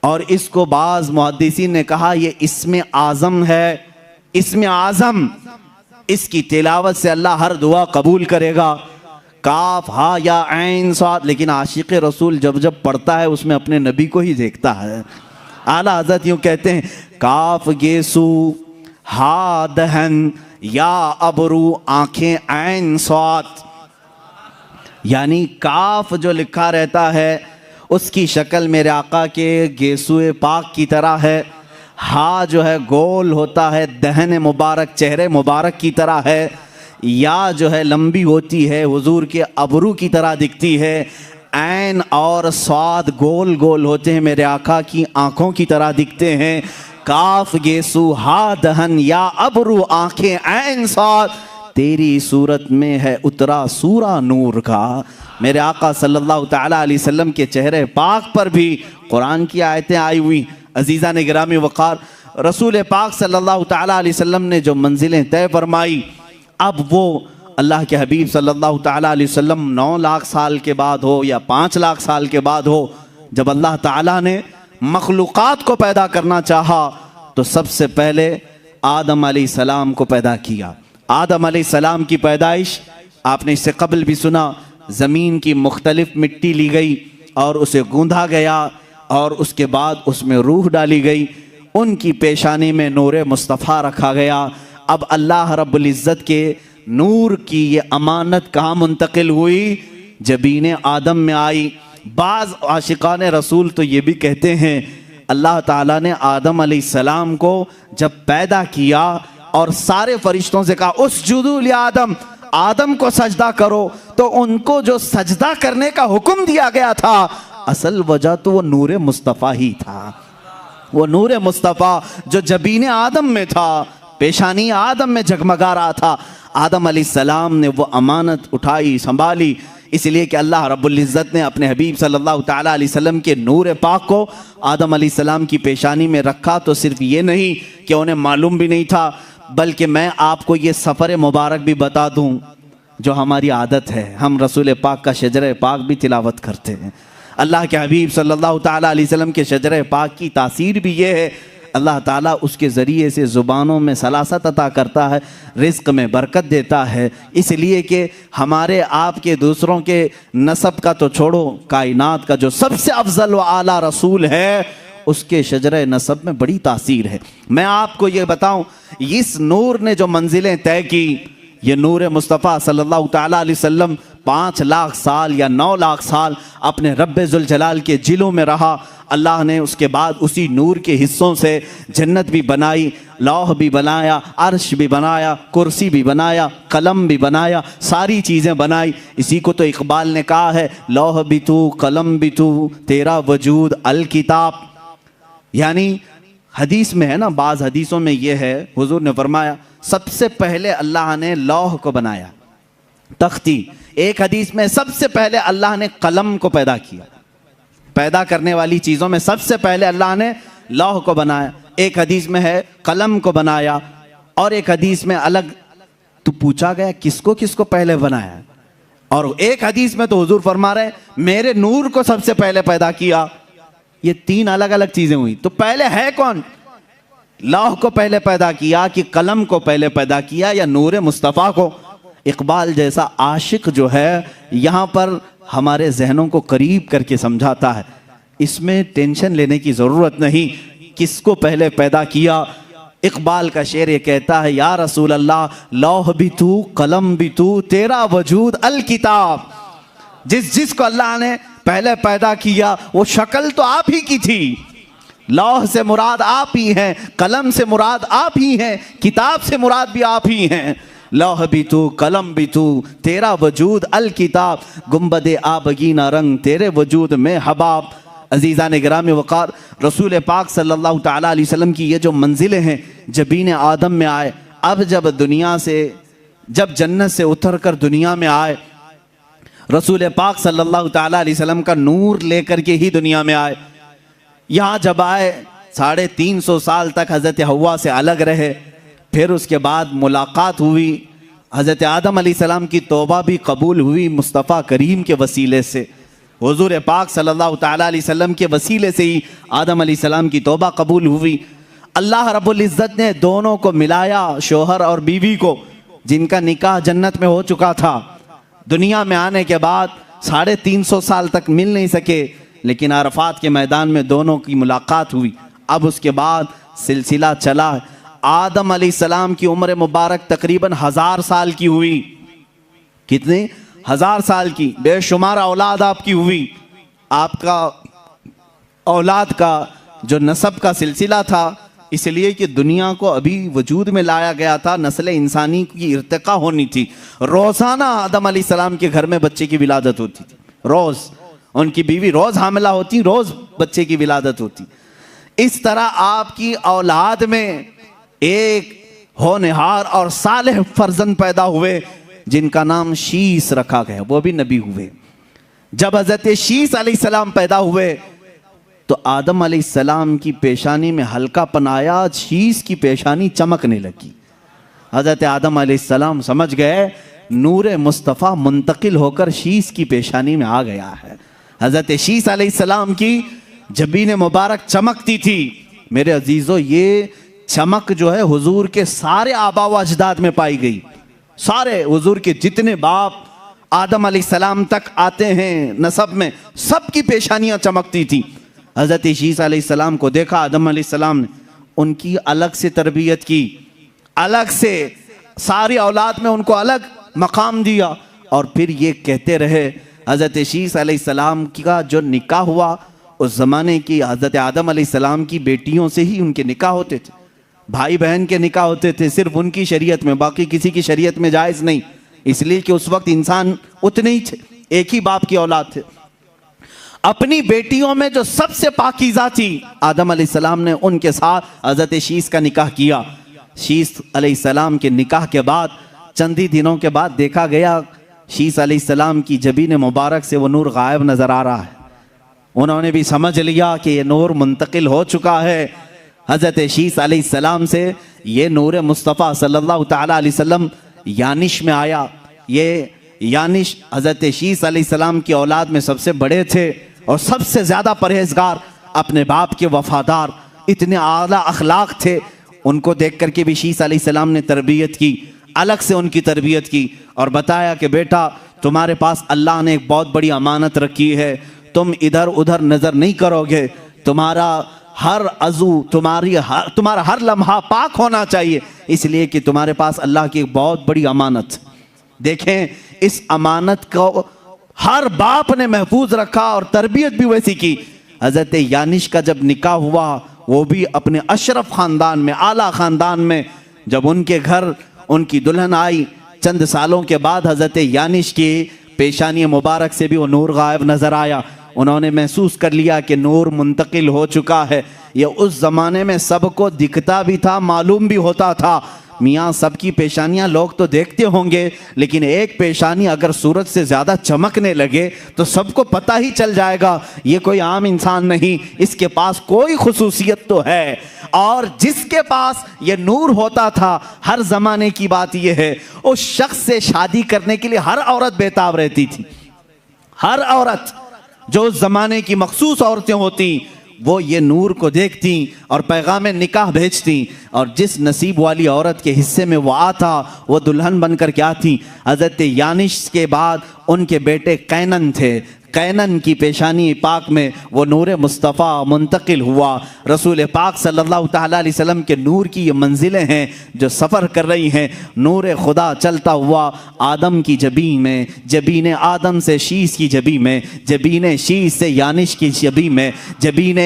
Speaker 1: और इसको बाज मुहद्दिसीन ने कहा ये इसमें आज़म है। इसमें आज़म, इसकी तिलावत से अल्लाह हर दुआ कबूल करेगा। काफ हा या ऐन साथ, लेकिन आशिक़ रसूल जब जब पढ़ता है उसमें अपने नबी को ही देखता है। आला हज़रत यूँ कहते हैं काफ गेसू हा दहन या अबरू आंखें ऐन साथ, यानी काफ जो लिखा रहता है उसकी शक्ल मेरे आका के गेसुए पाक की तरह है। हा जो है गोल होता है, दहन मुबारक चेहरे मुबारक की तरह है। या जो है लंबी होती है, हुजूर के अबरू की तरह दिखती है। ऐन और स्वाद गोल गोल होते हैं, मेरे आका की आंखों की तरह दिखते हैं। काफ गेसु हा दहन या अबरू आंखें ऐन साथ, तेरी सूरत में है उतरा सूरा नूर का। मेरे आका सल्लल्लाहु ताला अलैहि वसल्लम के चेहरे पाक पर भी कुरान की आयतें आई हुई। अजीज़ा ने गिरामी वक़ार, रसूल पाक सल्लल्लाहु ताला अलैहि वसल्लम ने जो मंजिलें तय फरमाई, अब वो अल्लाह के हबीब सल्लल्लाहु ताला अलैहि वसल्लम 9 लाख साल के बाद हो या 5 लाख साल के बाद हो, जब अल्लाह ताला ने मखलूक़ात को पैदा करना चाहा तो सबसे पहले आदम अलैहिस्सलाम को पैदा किया। आदम अलैहिस्सलाम की पैदाइश आपने इससे कबल भी सुना। ज़मीन की मुख्तलिफ मिट्टी ली गई और उसे गूंधा गया और उसके बाद उसमें रूह डाली गई। उनकी पेशानी में नूर मुस्तफ़ा रखा गया। अब अल्लाह रब्बुल इज़्ज़त के नूर की ये अमानत कहाँ मुंतकिल हुई? जबीन आदम में आई। बाज़ आशिकान रसूल तो ये भी कहते हैं अल्लाह ताला ने आदम अलैहिस्सलाम को जब पैदा किया और सारे फरिश्तों से कहा उसजुदू li आदम, आदम को सजदा करो, तो उनको जो सजदा करने का हुक्म दिया गया था असल वजह तो वो नूर मुस्तफ़ा ही था। वो नूर मुस्तफ़ा जो जबीन आदम में था, पेशानी आदम में जगमगा रहा था। आदम अलैहिस्सलाम ने वो अमानत उठाई, संभाली, इसलिए कि अल्लाह रब्बुल इज़्ज़त ने अपने हबीब सल्लल्लाहु ताला अलैहि वसल्लम के नूर पाक को आदम अलैहिस्सलाम की पेशानी में रखा। तो सिर्फ ये नहीं कि उन्हें मालूम भी नहीं था, बल्कि मैं आपको ये सफ़र मुबारक भी बता दूं जो हमारी आदत है। हम रसूल पाक का शजर पाक भी तिलावत करते हैं। अल्लाह के हबीब सल्लल्लाहु ताला अलैहि वसल्लम के शजर पाक की तासीर भी ये है, अल्लाह ताला उसके ज़रिए से ज़ुबानों में सलासत अता करता है, रिज़्क़ में बरकत देता है। इसलिए कि हमारे आपके दूसरों के नसब का तो छोड़ो, कायनात का जो सबसे अफजल व आला रसूल है उसके शजर नसब में बड़ी तासीर है। मैं आपको ये बताऊं, इस नूर ने जो मंजिलें तय की, ये नूर मुस्तफ़ा सल्लल्लाहु ताला अलैहि वसल्लम 5 लाख साल या 9 लाख साल अपने रब्बे जुल जलाल के जिलों में रहा। अल्लाह ने उसके बाद उसी नूर के हिस्सों से जन्नत भी बनाई, लौह भी बनाया, अर्श भी बनाया, कुर्सी भी बनाया, कलम भी बनाया, सारी चीज़ें बनाई। इसी को तो इकबाल ने कहा है, लौह भी तू, कलम भी तू, तेरा वजूद अल किताब। यानी हदीस में है ना, बाज़ हदीसों में ये है, हुजूर ने फरमाया सबसे पहले अल्लाह ने लौह को बनाया, तख्ती। एक हदीस में सबसे पहले अल्लाह ने कलम को पैदा किया। पैदा करने वाली चीज़ों में सबसे पहले अल्लाह ने लौह को बनाया। एक हदीस में है कलम को बनाया, और एक हदीस में अलग तो पूछा गया किसको किसको पहले बनाया, और एक हदीस में तो हुजूर फरमा रहे मेरे नूर को सबसे पहले पैदा किया। ये 3 अलग अलग चीज़ें हुई। तो पहले है कौन? लौह को पहले पैदा किया कि कलम को पहले पैदा किया या नूर मुस्तफ़ा को? इकबाल जैसा आशिक जो है यहाँ पर हमारे जहनों को करीब करके समझाता है, इसमें टेंशन लेने की ज़रूरत नहीं, किसको पहले पैदा किया। इकबाल का शेर ये कहता है, या रसूल अल्लाह लौह भी तू, कलम भी तू, तेरा वजूद अल किताब। जिसको अल्लाह ने पहले पैदा किया वो शक्ल तो आप ही की थी। लौह से मुराद आप ही हैं, कलम से मुराद आप ही हैं, किताब से मुराद भी आप ही हैं। लौह भी तू, कलम भी तू, तेरा वजूद अल किताब, गुंबदे आबगीना रंग तेरे वजूद में हबाब। अजीज़ान गिरामी वक़ार, रसूल पाक सल्लल्लाहु ताला अलैहि वसल्लम की ये जो मंजिलें हैं, जबीन आदम में आए, अब जब दुनिया से, जब जन्नत से उतर कर दुनिया में आए, रसूल पाक सल्लल्लाहु ताला अलैहि वसल्लम का नूर लेकर के ही दुनिया में आए। यहाँ जब आए 350 साल तक हज़रत हव्वा से अलग रहे, फिर उसके बाद मुलाकात हुई, हज़रत आदम अलैहिस्सलाम की तौबा भी कबूल हुई मुस्तफ़ा करीम के वसीले से। हुज़ूर पाक सल्लल्लाहु ताला अलैहि वसल्लम के वसीले से ही आदम अलैहिस्सलाम की तौबा कबूल हुई। अल्लाह रब्बुल इज़्ज़त ने दोनों को मिलाया, शोहर और बीवी को, जिनका निकाह जन्नत में हो चुका था। दुनिया में आने के बाद 350 साल तक मिल नहीं सके, लेकिन अरफात के मैदान में दोनों की मुलाकात हुई। अब उसके बाद सिलसिला चला। आदम अलैहिस्सलाम की उम्र मुबारक तकरीबन 1000 साल की हुई। कितनी? 1000 साल की। बेशुमार औलाद आपकी हुई। आपका औलाद का जो नसब का सिलसिला था, इसलिए कि दुनिया को अभी वजूद में लाया गया था, नस्ल इंसानी की इर्तिका होनी थी। रोज़ाना आदम अलैहिस्सलाम के घर में बच्चे की विलादत होती थी। रोज़ उनकी बीवी रोज़ हामिला होती, रोज़ बच्चे की विलादत होती। इस तरह आपकी औलाद में एक होनहार और सालेह फर्जंद पैदा हुए, जिनका नाम शीस रखा गया, वो भी नबी हुए। जब हज़रत शीस अलैहिस्सलाम पैदा हुए तो आदम अलैहिस्सलाम की पेशानी में हल्कापन आया, शीस की पेशानी चमकने लगी। हज़रत आदम अलैहिस्सलाम समझ गए नूर मुस्तफ़ा मुंतकिल होकर शीस की पेशानी में आ गया है। हज़रत शीस अलैहिस्सलाम की जबीन मुबारक चमकती थी। मेरे अजीज़ों, ये चमक जो है हुजूर के सारे आबा व अजदाद में पाई गई। सारे हुजूर के जितने बाप आदम अलैहिस्सलाम तक आते हैं नसब में, सबकी पेशानियां चमकती थी। हज़रत शीस अलैहिस्सलाम को देखा आदम अलैहिस्सलाम ने, उनकी अलग से तरबियत की, अलग से सारी औलाद में उनको अलग मकाम दिया। और फिर ये कहते रहे, हज़रत शीस अलैहिस्सलाम का जो निकाह हुआ, उस ज़माने की हज़रत आदम अलैहिस्सलाम की बेटियों से ही उनके निकाह होते थे। भाई बहन के निकाह होते थे सिर्फ उनकी शरीयत में, बाकी किसी की शरीयत में जायज़ नहीं, इसलिए कि उस वक्त इंसान उतने ही थे, एक ही बाप की औलाद थे। अपनी बेटियों में जो सबसे पाकीज़ा थी, आदम अलैहिस्सलाम ने उनके साथ हज़रत शीस का निकाह किया। शीस अलैहिस्सलाम के निकाह के बाद चंद ही दिनों के बाद देखा गया शीस अलैहिस्सलाम की जबीन मुबारक से वो नूर गायब नजर आ रहा है। उन्होंने भी समझ लिया कि ये नूर मुंतकिल हो चुका है। हज़रत शीस अलैहिस्सलाम से ये नूर मुस्तफ़ा सल्लल्लाहु तआला अलैहि वसल्लम यानिश में आया। ये यानिश हज़रत शीस अलैहिस्सलाम की औलाद में सबसे बड़े थे और सबसे ज़्यादा परहेजगार, अपने बाप के वफादार, इतने आला अखलाक थे। उनको देख करके भी शीस अलैहिस्सलाम ने तरबियत की, अलग से उनकी तरबियत की और बताया कि बेटा तुम्हारे पास अल्लाह ने एक बहुत बड़ी अमानत रखी है, तुम इधर उधर नज़र नहीं करोगे, तुम्हारा हर अज़ू तुम्हारा हर लम्हा पाक होना चाहिए, इसलिए कि तुम्हारे पास अल्लाह की एक बहुत बड़ी अमानत। देखें, इस अमानत को हर बाप ने महफूज रखा और तरबियत भी वैसी की। हज़रत यानिश का जब निकाह हुआ, वो भी अपने अशरफ ख़ानदान में, आला ख़ानदान में, जब उनके घर उनकी दुल्हन आई, चंद सालों के बाद हज़रत यानिश की पेशानी मुबारक से भी वो नूर गायब नज़र आया। उन्होंने महसूस कर लिया कि नूर मुंतकिल हो चुका है। ये उस ज़माने में सबको दिखता भी था, मालूम भी होता था। मियाँ सबकी पेशानियाँ लोग तो देखते होंगे, लेकिन एक पेशानी अगर सूरज से ज़्यादा चमकने लगे तो सबको पता ही चल जाएगा ये कोई आम इंसान नहीं, इसके पास कोई खुसूसियत तो है। और जिसके पास ये नूर होता था, हर ज़माने की बात ये है, उस शख्स से शादी करने के लिए हर औरत बेताब रहती थी। हर औरत, जो उस ज़माने की मखसूस औरतें होती, वो ये नूर को देखती और पैगाम निकाह भेजती, और जिस नसीब वाली औरत के हिस्से में वो आता, वो दुल्हन बनकर के आती। हज़रत यानिश के बाद उनके बेटे कैनन थे। कैनन की पेशानी पाक में वो नूर मुस्तफ़ा मुंतकिल हुआ। रसूल पाक सल्लल्लाहु तआला अलैहि वसल्लम के नूर की ये मंजिलें हैं जो सफ़र कर रही हैं। नूर खुदा चलता हुआ आदम की जबी में, जबीन आदम से शीस की जबी में, जबीन शीस से यानिश की जबी में, जबीन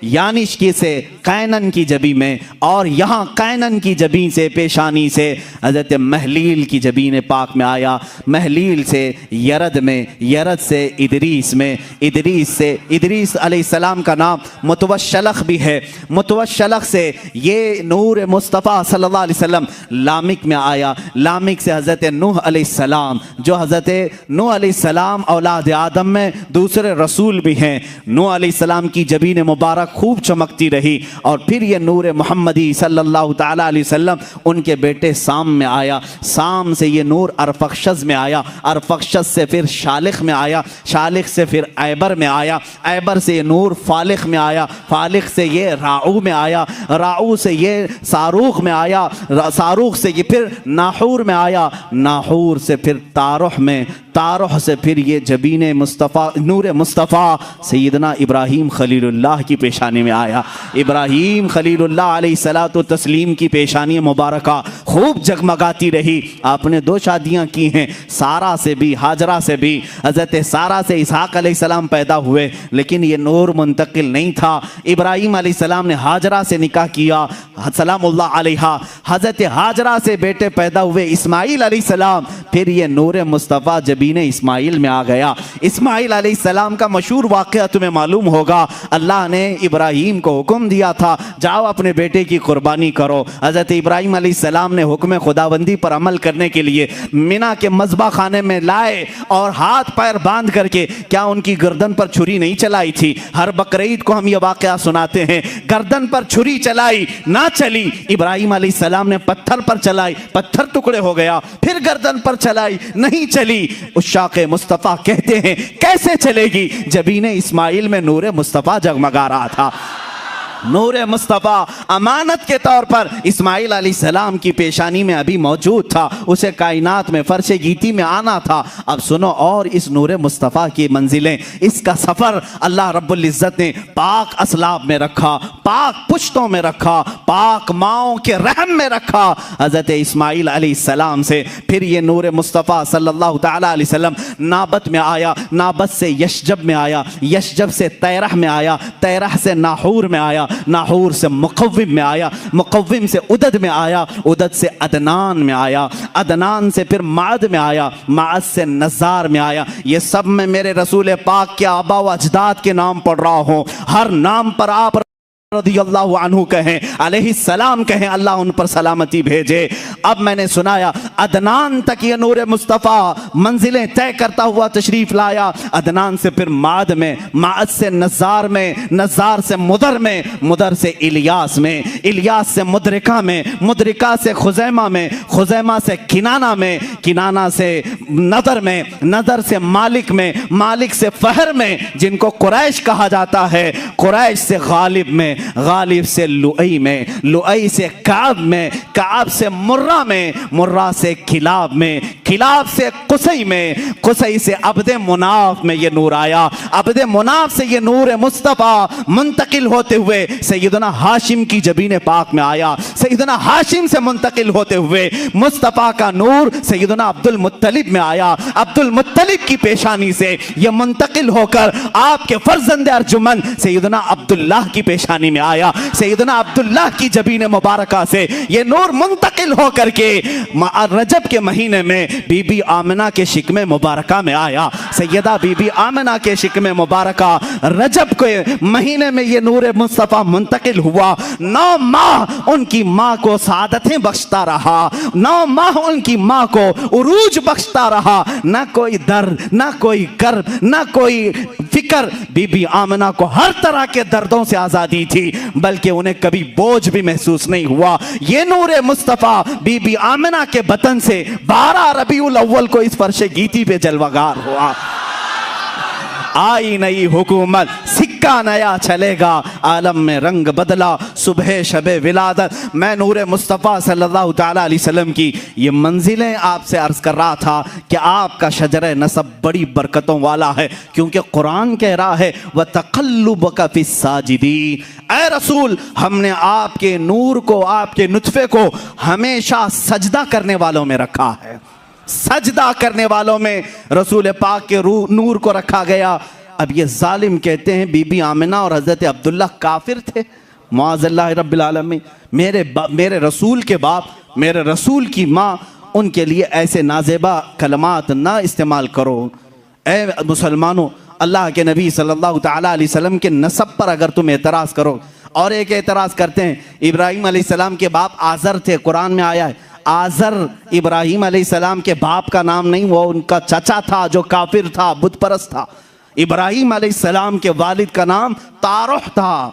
Speaker 1: यानिश की से कैनन की जबी में, और यहाँ कैनन की जबी से, पेशानी से हज़रत महलील की जबीन पाक में आया। महलील से यरद में, यरद से इदरीस में, इदरीस से, इदरीस अलैहिस्सलाम का नाम मुतवश्शलख भी है। मुतवश्शलख से ये नूर मुस्तफ़ा सल्लल्लाहु अलैहि वसल्लम लामिक में आया। लामिक से हज़रत नूह अलैहिस्सलाम, जो हज़रत नूह अलैहिस्सलाम औलाद आदम में दूसरे रसूल भी हैं। नूह अलैहिस्सलाम की जबीन मुबारक खूब चमकती रही, और फिर ये नूर मोहम्मदी सल्लल्लाहु तआला अलैहि वसल्लम उनके बेटे साम में आया। साम से ये नूर अरफक्षस में आया, अरफक्षस से फिर शालिख में आया, शालिख से फिर ऐबर में आया, ऐबर से ये नूर फालिख में आया, फालिख से ये राऊ में आया, राऊ से ये सारूख में आया, सारूख से ये फिर नाहूर में आया, नाहूर से फिर तारुह में, तारुह से फिर ये जबीन मुस्तफ़ा, नूर मुस्तफ़ा सैयदना इब्राहीम खलीलुल्लाह की पेशानी में आया। इब्राहीम खलीलुल्लाह अलैहिस्सलातु तस्लीम की पेशानी मुबारका खूब जगमगाती रही। आपने 2 शादियाँ की हैं, सारा से भी, हाजरा से भी। हज़रत सारा से इसहाक अलैहिस्सलाम पैदा हुए, लेकिन ये नूर मुंतकिल नहीं था। इब्राहीम अलैहिस्सलाम ने हाजरा से निकाह किया, सलामुल्लाह अलैहा। हज़रत हाजरा से बेटे पैदा हुए इस्माईल अलैहिस्सलाम, फिर ये नूर मुस्तफ़ा जबीन इस्माईल में आ गया। इस्माईल अलैहिस्सलाम का मशहूर वाक़या तुम्हें मालूम होगा। अल्लाह ने इब्राहीम को हुक्म दिया था, जाओ अपने बेटे की कुर्बानी करो। हज़रत इब्राहीम अलैहिस्सलाम ने हुक्म खुदाबंदी पर अमल करने के लिए मिना के मज़बा खाने में लाए और हाथ पैर बांध करके, क्या उनकी गर्दन पर छुरी नहीं चलाई थी? हर बकरीद को हम ये वाक़या सुनाते हैं। गर्दन पर छुरी चलाई, ना चली। इब्राहीम अलैहिस्सलाम ने पत्थर पर चलाई, पत्थर टुकड़े हो गया। फिर गर्दन पर चलाई, नहीं चली। उशाक़े मुस्तफ़ा कहते हैं कैसे चलेगी? जबीन इस्माईल में नूर मुस्तफ़ा जगमगा रहा था। नूर मुस्तफ़ा अमानत के तौर पर इस्माईल अलैहिस्सलाम की पेशानी में अभी मौजूद था, उसे कायनात में फर्श गीती में आना था। अब सुनो, और इस नूर मुस्तफ़ा की मंजिलें, इसका सफ़र अल्लाह रब्बुल इज़्ज़त ने पाक असलाब में रखा, पाक पुश्तों में रखा, पाक माओं के रहम में रखा। हज़रत इस्माईल अलैहिस्सलाम से फिर ये नूर मुस्तफ़ा सल्लल्लाहु तआला अलैहि वसल्लम नाबत में आया, नाबत से यशजब में आया, यशजब से तैरह में आया, तैरह से नाहूर में आया, नाहूर से मुक़व्विम में आया, मुक़व्विम से उदद में आया, उदद से अदनान में आया, अदनान से फिर माद में आया, माद से नज़ार में आया। ये सब मैं मेरे रसूल पाक के आबा व अजदाद के नाम पढ़ रहा हूँ। हर नाम पर आप रदियल्लाहु अन्हु कहें, अलैहिस्सलाम कहें, अल्लाह उन पर सलामती भेजे। अब मैंने सुनाया अदनान तक ये नूर मुस्तफ़ा मंजिलें तय करता हुआ तशरीफ लाया। अदनान से फिर माद में, माद से नज़ार में, नज़ार से मुदर में, मुदर से इलियास में, इलियास से मुदरिका में, मुदरिका से खुज़ैमा में, खुज़ैमा से किनाना में, किनाना से नदर में, नदर से मालिक में, मालिक से फहर में, जिनको कुरैश कहा जाता है, कुरैश से गालिब में, गालिब से लुई में, लुई से काब में, काब से मुर्रा में, मुर्रा से किलाब में, किलाब से कुसई में, कुसई से अब्दे मुनाफ में ये नूर आया। अब्दे मुनाफ से ये नूर मुस्तफ़ा मुंतकिल होते हुए सैयदना हाशिम की जबीन पाक में आया। सैयदना हाशिम से मुंतकिल होते हुए मुस्तफ़ा का नूर सैयदना अब्दुल मुत्तलिब में आया। अब्दुल मुत्तलिब की पेशानी से ये मुंतकिल होकर आपके फर्जंद अर्जुमन सैयदना अब्दुल्लाह की पेशानी में आया। सैयदना अब्दुल्लाह की जबीन मुबारका से ये नूर मुंतकिल होकर के रजब के महीने में बीबी आमिना के शिकमे मुबारका में आया। सैयदा बीबी आमिना के शिकमे मुबारका रजब के महीने में ये नूर मुस्तफ़ा मुंतकिल हुआ। 9 माह उनकी माँ को सादतें बख्शता रहा, 9 माह उनकी माँ को उरूज बख्शता रहा। ना कोई दर्द, ना कोई कर्ब, ना कोई फिक्र। बीबी आमिना को हर तरह के दर्दों से आजादी थी, बल्कि उन्हें कभी बोझ भी महसूस नहीं हुआ। ये नूर मुस्तफ़ा बीबी आमिना के बतन से 12 रबीउल अव्वल को इस फर्शे गीती पे जलवागार हुआ। आई नई हुकूमत, सिक्का नया चलेगा, आलम में रंग बदला, सुबह शबे विलादत। मैं नूर मुस्तफ़ा सल्लल्लाहु तआला अलैहि वसल्लम की ये मंजिलें आपसे अर्ज़ कर रहा था कि आपका शजर नसब बड़ी बरकतों वाला है, क्योंकि कुरान कह रहा है व तक़ल्लुबका फ़िस्साजिदीन। ऐ रसूल, हमने आपके नूर को, आपके नुतफ़े को हमेशा सजदा करने वालों में रखा है। सजदा करने वालों में रसूल पाक के नूर को रखा गया। अब ये जालिम कहते हैं बीबी आमिना और हज़रत अब्दुल्ला काफिर थे। मुआज़ल्लाह रब्बिल आलमीन। मेरे रसूल के बाप, मेरे रसूल की माँ, उनके लिए ऐसे नाजेबा कलमात ना इस्तेमाल करो। ए मुसलमानों, अल्लाह के नबी सल्लल्लाहु तआला अलैहि वसल्लम के नसब पर अगर तुम एतराज़ करो, और एक एतराज़ करते हैं इब्राहीम अलैहिस्सलाम के बाप आज़र थे, कुरान में आया है आज़र इब्राहीम अलैहिस्सलाम के बाप का नाम नहीं, वो उनका चाचा था जो काफिर था, बुत परस्त था। इब्राहीम अलैहिस्सलाम के वालिद का नाम तारुह था,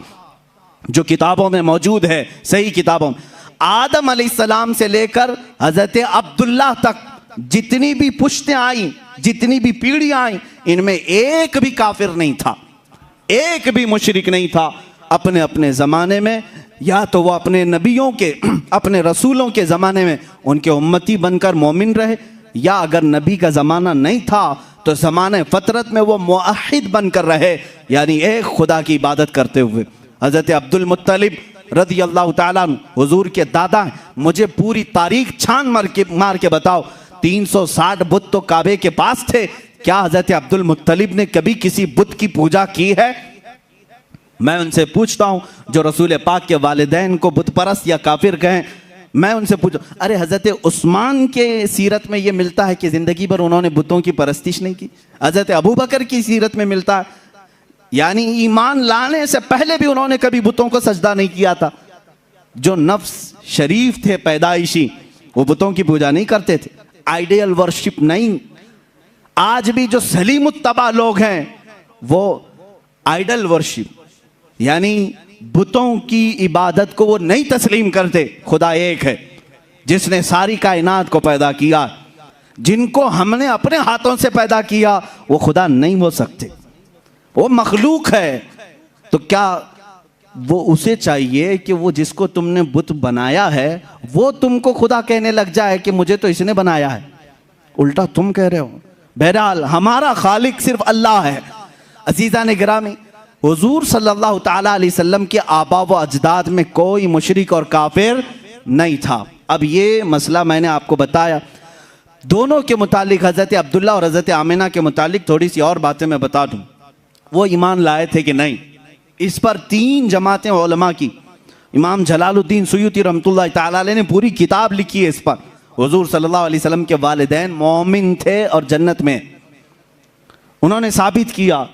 Speaker 1: जो किताबों में मौजूद है, सही किताबों में। आदम अलैहिस्सलाम से लेकर हज़रत अब्दुल्लाह तक जितनी भी पुश्तें आई, जितनी भी पीढ़ियां आई, इनमें एक भी काफिर नहीं था, एक भी मुशरिक नहीं था। अपने अपने ज़माने में या तो वो अपने नबियों के, अपने रसूलों के ज़माने में उनके उम्मती बनकर मोमिन रहे, या अगर नबी का ज़माना नहीं था तो ज़माने फ़तरत में वो मुआहिद बनकर रहे, यानी एक खुदा की इबादत करते हुए। हज़रत अब्दुल मुत्तलिब रज़ियल्लाहु ताला अन्हु हुज़ूर के दादा हैं। मुझे पूरी तारीख छान मार के बताओ, 360 बुत तो काबे के पास थे, क्या हज़रत अब्दुल मुत्तलिब ने कभी किसी बुत की पूजा की है? मैं उनसे पूछता हूँ जो रसूल पाक के वालिदैन को बुत परस्त या काफिर कहें, मैं उनसे पूछूं, अरे हज़रत उस्मान के सीरत में ये मिलता है कि ज़िंदगी भर उन्होंने बुतों की परस्तिश नहीं की। हज़रत अबू बकर की सीरत में मिलता है, यानी ईमान लाने से पहले भी उन्होंने कभी बुतों को सजदा नहीं किया था। जो नफ्स शरीफ थे पैदाइशी, वो बुतों की पूजा नहीं करते थे, आइडियल वर्शिप नहीं। आज भी जो सलीमुत्तबा लोग हैं वो आइडल वर्शिप, यानी बुतों की इबादत को वो नहीं तस्लीम करते। खुदा एक है जिसने सारी कायनात को पैदा किया, जिनको हमने अपने हाथों से पैदा किया, वो खुदा नहीं हो सकते, वो मखलूक है। तो क्या वो उसे चाहिए कि वो जिसको तुमने बुत बनाया है वो तुमको खुदा कहने लग जाए कि मुझे तो इसने बनाया है? उल्टा तुम कह रहे हो। बहरहाल हमारा खालिक सिर्फ अल्लाह है। अजीज़ा ने गिरामी, हुजूर सल्लल्लाहु ताला अलैहि वसल्लम के आबा व अजदाद में कोई मुशरिक और काफिर नहीं था। अब ये मसला मैंने आपको बताया। दोनों के मुतालिक, हज़रत अब्दुल्ला और हज़रत आमिना के मुतालिक थोड़ी सी और बातें मैं बता दूं। वो ईमान लाए थे कि नहीं, इस पर 3 जमातें उलमा की, इमाम जलालुद्दीन सुयूती रहमतुल्लाह ताला अलैह ने पूरी किताब लिखी है इस पर। हुजूर सल्लल्लाहु अलैहि वसल्लम के वालिदैन मोमिन थे और जन्नत में। उन्होंने साबित किया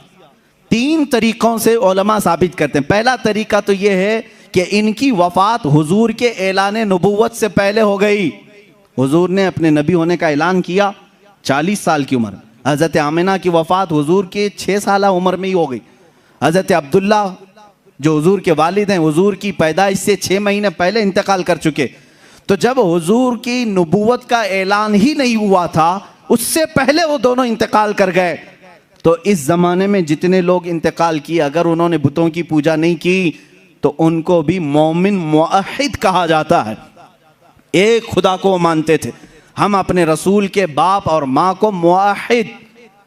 Speaker 1: तीन तरीकों से उलमा साबित करते हैं। पहला तरीका तो यह है कि इनकी वफात हुजूर के ऐलान नबुव्वत से पहले हो गई। हुजूर ने अपने नबी होने का ऐलान किया 40 साल की उम्र। हज़रत आमिना की वफात हुजूर के 6 साल उम्र में ही हो गई। हज़रत अब्दुल्ला जो हुजूर के वालिद हैं, हुजूर की पैदाइश से 6 महीने पहले इंतकाल कर चुके। तो जब हुजूर की नबुव्वत का ऐलान ही नहीं हुआ था, उससे पहले वो दोनों इंतकाल कर गए। तो इस ज़माने में जितने लोग इंतकाल किए, अगर उन्होंने बुतों की पूजा नहीं की तो उनको भी मोमिन मुअहिद कहा जाता है। एक खुदा को मानते थे। हम अपने रसूल के बाप और माँ को मुअहिद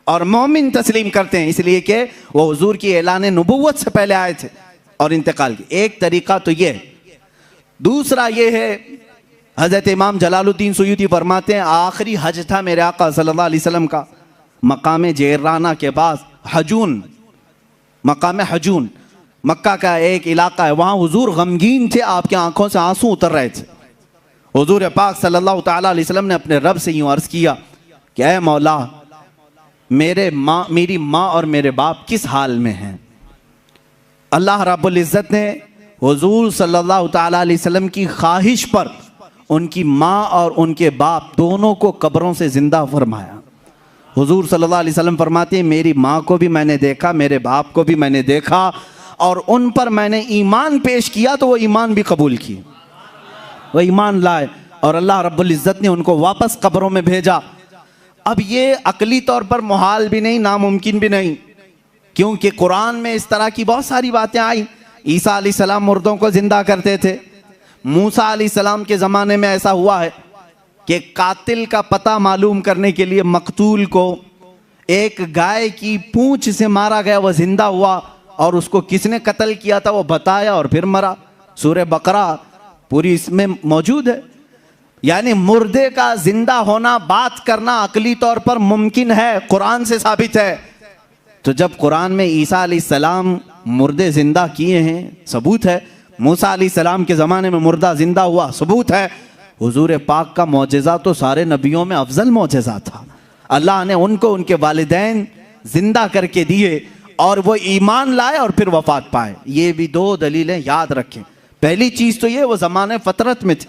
Speaker 1: और मोमिन तस्लीम करते हैं, इसलिए कि वो हुजूर की ऐलान नबुव्वत से पहले आए थे और इंतकाल की। एक तरीका तो ये है। दूसरा ये है, हज़रत इमाम जलालुद्दीन सुयूती फरमाते हैं, आखिरी हज था मेरे आका सल्लल्लाहु अलैहि वसल्लम का मकाम जेराना के पास हजून, मकाम हजून मक्का का एक इलाका है। वहाँ हुजूर गमगीन थे, आपके आंखों से आंसू उतर रहे थे। हुजूर पाक सल्लल्लाहु ताला अलैहि वसल्लम ने अपने रब से यूँ अर्ज़ किया कि ऐ मौला, मेरी माँ और मेरे बाप किस हाल में हैं। अल्लाह रब्बुल इज़्ज़त ने हुजूर सल्लल्लाहु ताला अलैहि वसल्लम की ख्वाहिश पर उनकी माँ और उनके बाप दोनों को कब्रों से ज़िंदा फरमाया। हुजूर सल्लल्लाहु अलैहि वसल्लम फरमाते हैं, मेरी माँ को भी मैंने देखा, मेरे बाप को भी मैंने देखा, और उन पर मैंने ईमान पेश किया तो वो ईमान भी कबूल किए, वो ईमान लाए और अल्लाह रब्बुल इज़्ज़त ने उनको वापस कब्रों में भेजा। अब ये अकली तौर पर मुहाल भी नहीं, नामुमकिन भी नहीं, क्योंकि कुरान में इस तरह की बहुत सारी बातें आई। ईसा अलैहिस्सलाम मुर्दों को जिंदा करते थे। मूसा अलैहिस्सलाम के ज़माने में ऐसा हुआ है कि कातिल का पता मालूम करने के लिए मकतूल को एक गाय की पूंछ से मारा गया, वह जिंदा हुआ, और उसको किसने कत्ल किया था वो बताया और फिर मरा। सूरह बकरा पूरी इसमें मौजूद है। यानी मुर्दे का जिंदा होना, बात करना अकली तौर पर मुमकिन है, कुरान से साबित है। तो जब कुरान में ईसा अलैहिस्सलाम मुर्दे जिंदा किए हैं, सबूत है। मूसा अलैहिस्सलाम के ज़माने में मुर्दा जिंदा हुआ, सबूत है। हुजूर पाक का मौजज़ा तो सारे नबियों में अफजल मौजज़ा था। अल्लाह ने उनको उनके वालिदैन जिंदा करके दिए और वो ईमान लाए और फिर वफात पाए। ये भी 2 दलीलें याद रखें। पहली चीज़ तो ये वो ज़माने फ़तरत में थे।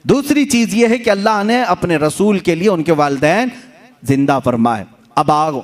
Speaker 1: दूसरी चीज़ ये है कि अल्लाह ने अपने रसूल के लिए उनके वालिदैन जिंदा फरमाए। अब आओ